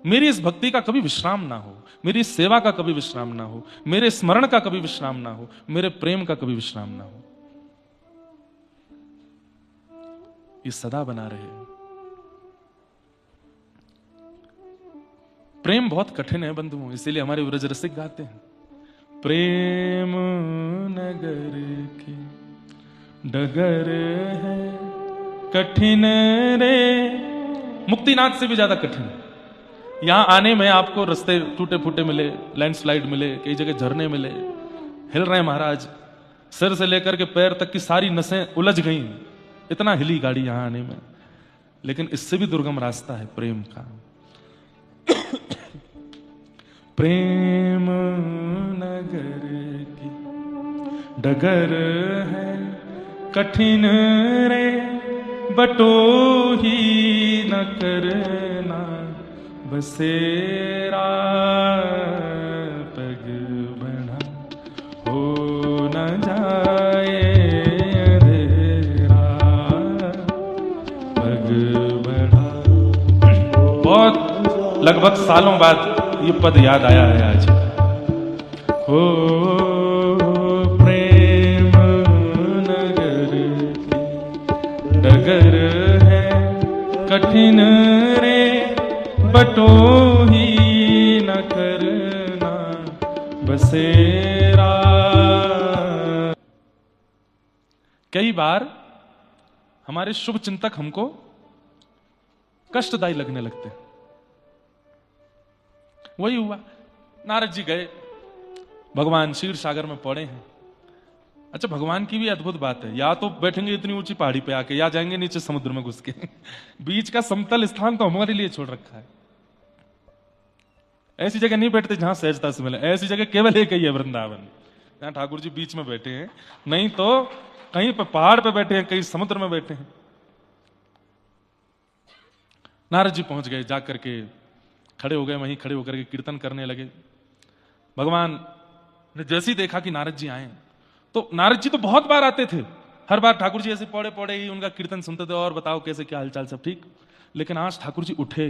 मेरी इस भक्ति का कभी विश्राम ना हो, मेरी इस सेवा का कभी विश्राम ना हो, मेरे स्मरण का कभी विश्राम ना हो, मेरे प्रेम का कभी विश्राम ना हो। ये सदा बना रहे। प्रेम बहुत कठिन है बंधुओं, इसीलिए हमारे व्रज रसिक गाते हैं प्रेम नगर की डगर है कठिन रे। मुक्तिनाथ से भी ज्यादा कठिन। यहां आने में आपको रास्ते टूटे फूटे मिले, लैंडस्लाइड मिले, कई जगह झरने मिले, हिल रहे हैं महाराज, सिर से लेकर के पैर तक की सारी नसें उलझ गई, इतना हिली गाड़ी यहां आने में। लेकिन इससे भी दुर्गम रास्ता है प्रेम का। प्रेम नगर की डगर है कठिन रे, बटो ही न करना बसेरा पग लगभग सालों बाद ये पद याद आया है आज। हो प्रेम नगर डगर है कठिन रे, बटो ही न करना बसेरा। कई बार हमारे शुभ चिंतक हमको कष्टदायी लगने लगते हैं। वही हुआ, नारद जी गए, भगवान क्षीर सागर में पड़े हैं। अच्छा, भगवान की भी अद्भुत बात है, या तो बैठेंगे इतनी ऊंची पहाड़ी पे आके, या जाएंगे नीचे समुद्र में घुस के। बीच का समतल स्थान तो हमारे लिए छोड़ रखा है। ऐसी जगह नहीं बैठते जहां सहजता से मिले। ऐसी जगह केवल एक ही है, वृंदावन, जहां ठाकुर जी बीच में बैठे हैं। नहीं तो कहीं पर पहाड़ पे बैठे हैं, कहीं समुद्र में बैठे हैं। नारद जी पहुंच गए, जाकर के खड़े हो गए, वहीं खड़े होकर के कीर्तन करने लगे। भगवान ने जैसे ही देखा कि नारद जी आए, तो नारद जी तो बहुत बार आते थे, हर बार ठाकुर जी ऐसे पौड़े पौड़े ही उनका कीर्तन सुनते थे, और बताओ कैसे, क्या हालचाल, सब ठीक। लेकिन आज ठाकुर जी उठे,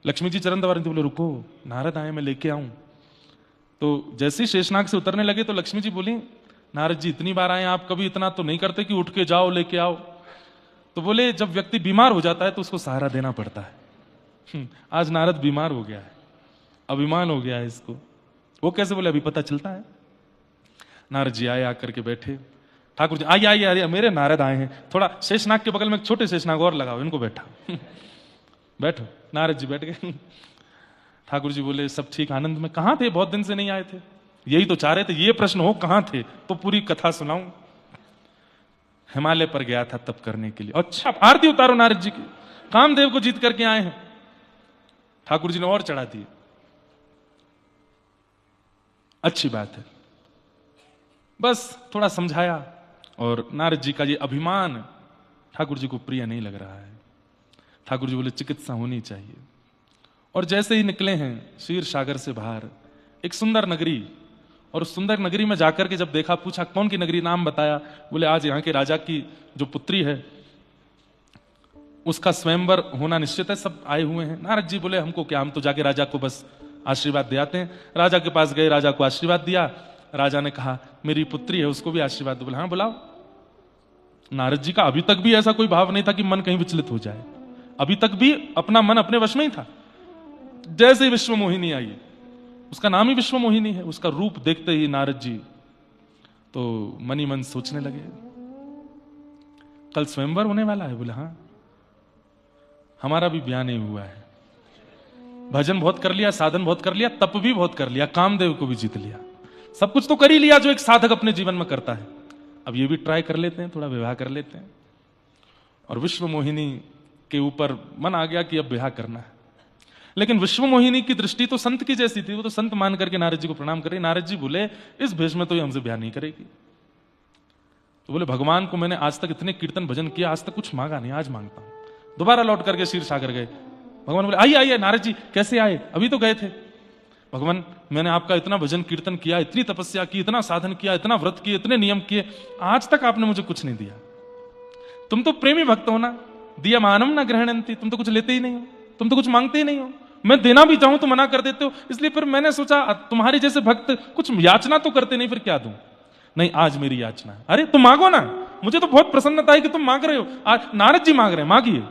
लक्ष्मी जी चरण दबा रही थी, बोले रुको, नारद आए, मैं लेके आऊं। तो जैसे ही शेषनाग से उतरने लगे तो लक्ष्मी जी बोली, नारद जी इतनी बार आए, आप कभी इतना तो नहीं करते कि उठ के जाओ लेके आओ। तो बोले, जब व्यक्ति बीमार हो जाता है तो उसको सहारा देना पड़ता है। आज नारद बीमार हो गया है, अभिमान हो गया है इसको। वो कैसे? बोले अभी पता चलता है। नारद जी आए, आकर के बैठे। ठाकुर जी, आइए आइए आइए, मेरे नारद आए हैं, थोड़ा शेषनाग के बगल में एक छोटे शेषनाग और लगाओ, इनको बैठा। बैठो। नारद जी बैठ गए। ठाकुर जी बोले, सब ठीक, आनंद में? कहां थे, बहुत दिन से नहीं आए थे। यही तो चाह रहे थे, ये प्रश्न हो, कहां थे, तो पूरी कथा सुनाऊं। हिमालय पर गया था तप करने के लिए। अच्छा, आरती उतारो नारद जी की, कामदेव को जीत करके आए हैं। ठाकुर जी ने और चढ़ा दी। अच्छी बात है, बस थोड़ा समझाया। और नारद जी का ये अभिमान ठाकुर जी को प्रिय नहीं लग रहा है। ठाकुर जी बोले, चिकित्सा होनी चाहिए। और जैसे ही निकले हैं क्षीर सागर से बाहर, एक सुंदर नगरी, और उस सुंदर नगरी में जाकर के जब देखा, पूछा कौन की नगरी, नाम बताया। बोले आज यहाँ के राजा की जो पुत्री है उसका स्वयंवर होना निश्चित है, सब आए हुए हैं। नारद जी बोले, हमको क्या, हम तो जाके राजा को बस आशीर्वाद दे आते हैं। राजा के पास गए, राजा को आशीर्वाद दिया। राजा ने कहा, मेरी पुत्री है, उसको भी आशीर्वाद दो। बोले हाँ बुलाओ। नारद जी का अभी तक भी ऐसा कोई भाव नहीं था कि मन कहीं विचलित हो जाए। अभी तक भी अपना मन अपने वश में ही था। जैसे ही विश्व मोहिनी आई, उसका नाम ही विश्व मोहिनी है, उसका रूप देखते ही नारद जी तो मन ही मन सोचने लगे, कल स्वयंवर होने वाला है। बोले हाँ, हमारा भी ब्याह नहीं हुआ है। भजन बहुत कर लिया, साधन बहुत कर लिया, तप भी बहुत कर लिया, कामदेव को भी जीत लिया, सब कुछ तो कर ही लिया जो एक साधक अपने जीवन में करता है। अब ये भी ट्राई कर लेते हैं, थोड़ा विवाह कर लेते हैं। और विश्व मोहिनी के ऊपर मन आ गया कि अब विवाह करना है। लेकिन विश्व मोहिनी की दृष्टि तो संत की जैसी थी, वो तो संत मान करके नारद जी को प्रणाम करे। नारद जी बोले, इस भेष में तो ये हमसे ब्याह नहीं करेगी। तो बोले, भगवान को मैंने आज तक इतने कीर्तन भजन किया, आज तक कुछ मांगा नहीं, आज मांगता हूं। दोबारा लौट करके क्षीर सागर गए। भगवान बोले, आइए आइए। नारद जी कैसे आए, अभी तो गए थे। भगवान, मैंने आपका इतना भजन कीर्तन किया, इतनी तपस्या की, इतना साधन किया, इतना व्रत किए, इतने नियम किए, आज तक आपने मुझे कुछ नहीं दिया। तुम तो प्रेमी भक्त हो ना, दिया मानम ना ग्रहणंती, तुम तो कुछ लेते ही नहीं हो, तुम तो कुछ मांगते ही नहीं हो। मैं देना भी चाहूं तो मना कर देते हो। इसलिए फिर मैंने सोचा तुम्हारे जैसे भक्त कुछ याचना तो करते नहीं, फिर क्या दूं। नहीं, आज मेरी याचना है। अरे तुम मांगो ना, मुझे तो बहुत प्रसन्नता है कि तुम मांग रहे हो। आज नारद जी मांग रहे हैं, मांगिए,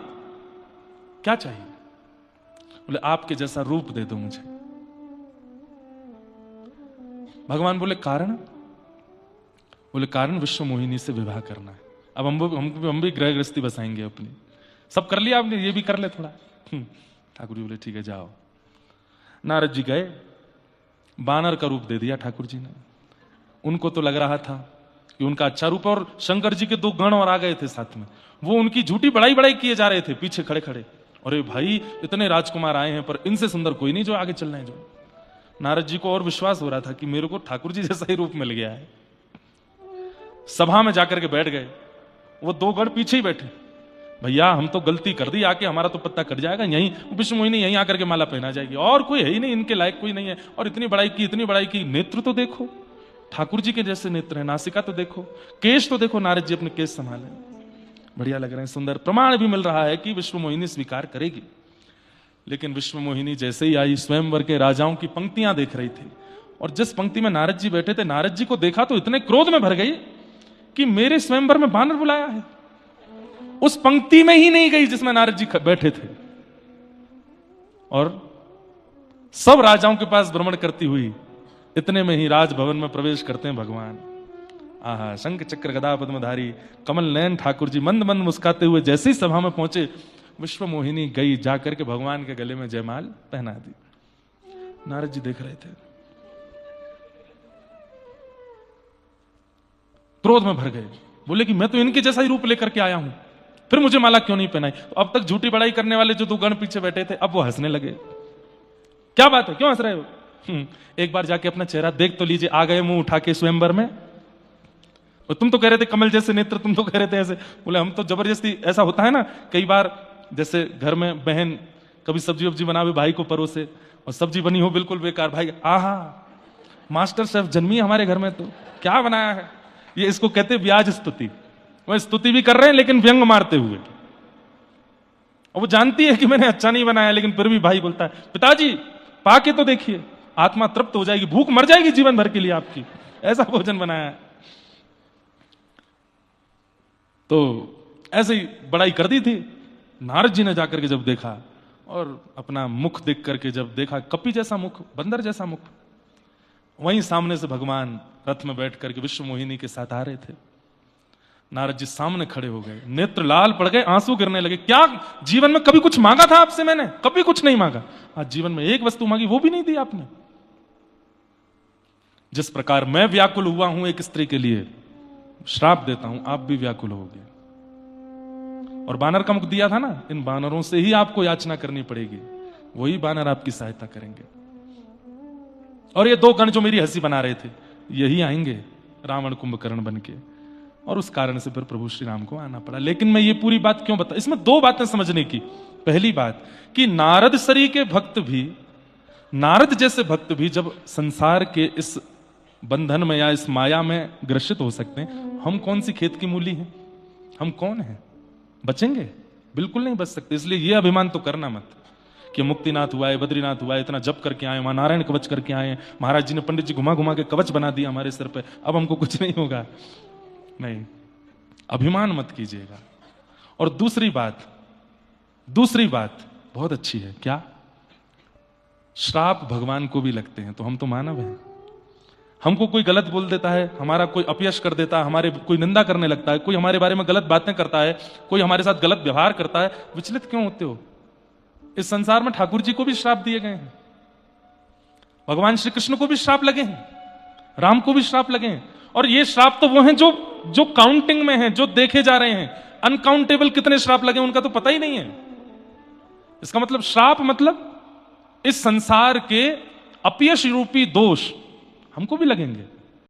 क्या चाहिए। बोले, आपके जैसा रूप दे दो मुझे। भगवान बोले, कारण? बोले, कारण विश्व मोहिनी से विवाह करना है। अब हम भी गृह गृहस्थी बसाएंगे अपनी। सब कर लिया आपने, ये भी कर ले थोड़ा। ठाकुर जी बोले, ठीक है जाओ। नारद जी गए, बानर का रूप दे दिया ठाकुर जी ने। उनको तो लग रहा था कि उनका अच्छा रूप, और शंकर जी के दो गण और आ गए थे साथ में, वो उनकी झूठी बड़ाई बड़ाई किए जा रहे थे पीछे खड़े खड़े। अरे भाई, इतने राजकुमार आए हैं, पर इनसे सुंदर कोई नहीं जो आगे चल रहे हैं। जो नारद जी को और विश्वास हो रहा था कि मेरे को ठाकुर जी जैसा ही रूप मिल गया है। सभा में जाकर के बैठ गए, वो दो गण पीछे ही बैठे। भैया, हम तो गलती कर दी, आके हमारा तो पत्ता कट जाएगा, यहीं विश्व मोहिनी यहीं आकर के माला पहना जाएगी, और कोई है ही नहीं, इनके लायक कोई नहीं है। और इतनी बड़ाई की, इतनी बड़ाई की, नेत्र तो देखो ठाकुर जी के जैसे नेत्र है, नासिका तो देखो, केश तो देखो, नारद जी अपने केश संभाले, बढ़िया लग रहे हैं, सुंदर। प्रमाण भी मिल रहा है कि विश्व मोहिनी स्वीकार करेगी। लेकिन विश्वमोहिनी जैसे ही आई, स्वयंवर के राजाओं की पंक्तियां देख रही थी, और जिस पंक्ति में नारद जी बैठे थे, नारद जी को देखा तो इतने क्रोध में भर गई कि मेरे स्वयंवर में बानर बुलाया है। उस पंक्ति में ही नहीं गई जिसमें नारद जी बैठे थे, और सब राजाओं के पास भ्रमण करती हुई इतने में ही राजभवन में प्रवेश करते हैं भगवान। आहा, शंख चक्र गदा पद्मधारी कमल नयन ठाकुर जी मंद मंद मुस्काते हुए जैसे ही सभा में पहुंचे, विश्वमोहिनी गई जाकर के भगवान के गले में जयमाल पहना दी। नारद जी देख रहे थे, क्रोध में भर गए, बोले कि मैं तो इनके जैसा ही रूप लेकर के आया हूं, फिर मुझे माला क्यों नहीं पहनाई? तो अब तक झूठी बड़ाई करने वाले जो दो गण पीछे बैठे थे, अब वो हंसने लगे। क्या बात है, क्यों हंस रहे हो? एक बार जाके अपना चेहरा देख तो लीजिए। आ गए मुंह उठा के स्वयंवर में, और तुम तो कह रहे थे कमल जैसे नेत्र, तुम तो कह रहे थे ऐसे। बोले हम तो जबरदस्ती, ऐसा होता है ना कई बार, जैसे घर में बहन कभी सब्जी वब्जी बनावे, भाई को परोसे, और सब्जी बनी हो बिल्कुल बेकार, भाई आहा मास्टर शेफ जन्मी हमारे घर में, तो क्या बनाया है ये, इसको कहते ब्याज स्तुति। वह स्तुति भी कर रहे हैं लेकिन व्यंग मारते हुए, और वो जानती है कि मैंने अच्छा नहीं बनाया, लेकिन फिर भी भाई बोलता है पिताजी पाके तो देखिए, आत्मा तृप्त हो जाएगी, भूख मर जाएगी जीवन भर के लिए आपकी, ऐसा भोजन बनाया है। तो ऐसे ही बड़ाई कर दी थी। नारद जी ने जाकर के जब देखा, और अपना मुख देख करके जब देखा, कपि जैसा मुख, बंदर जैसा मुख, वहीं सामने से भगवान रथ में बैठ करके विश्वमोहिनी के साथ आ रहे थे। नारद जी सामने खड़े हो गए, नेत्र लाल पड़ गए, आंसू गिरने लगे। क्या जीवन में कभी कुछ मांगा था आपसे मैंने? कभी कुछ नहीं मांगा। आज जीवन में एक वस्तु मांगी, वो भी नहीं दी आपने। जिस प्रकार मैं व्याकुल हुआ हूं एक स्त्री के लिए, श्राप देता हूं आप भी व्याकुल होगे। और बानर का मुख दिया था ना, इन बानरों से ही आपको याचना करनी पड़ेगी, वही बानर आपकी सहायता करेंगे। और ये दो गण जो मेरी हंसी बना रहे थे, यही आएंगे रावण कुंभकर्ण बन के, और उस कारण से फिर प्रभु श्री राम को आना पड़ा। लेकिन मैं ये पूरी बात क्यों बता, इसमें दो बातें समझने की। पहली बात कि नारद सरी के भक्त भी, नारद जैसे भक्त भी जब संसार के इस बंधन में या इस माया में ग्रसित हो सकते हैं, हम कौन सी खेत की मूली हैं? हम कौन हैं? बचेंगे? बिल्कुल नहीं बच सकते। इसलिए ये अभिमान तो करना मत कि मुक्तिनाथ हुआ है, बद्रीनाथ हुआ है, इतना जप करके आए, वहां नारायण कवच करके आए, महाराज जी ने, पंडित जी घुमा घुमा के कवच बना दिया हमारे सिर पे, अब हमको कुछ नहीं होगा। नहीं, अभिमान मत कीजिएगा। और दूसरी बात बहुत अच्छी है, क्या? श्राप भगवान को भी लगते हैं, तो हम तो मानव हैं। हमको कोई गलत बोल देता है, हमारा कोई अपयश कर देता है, हमारे कोई निंदा करने लगता है, कोई हमारे बारे में गलत बातें करता है, कोई हमारे साथ गलत व्यवहार करता है, विचलित क्यों होते हो? इस संसार में ठाकुर जी को भी श्राप दिए गए हैं, भगवान श्री कृष्ण को भी श्राप लगे हैं, राम को भी श्राप लगे हैं। और ये श्राप तो वो हैं जो काउंटिंग में हैं, जो देखे जा रहे हैं। अनकाउंटेबल कितने श्राप लगे उनका तो पता ही नहीं है। इसका मतलब श्राप मतलब इस संसार के अपयश रूपी दोष हमको भी लगेंगे।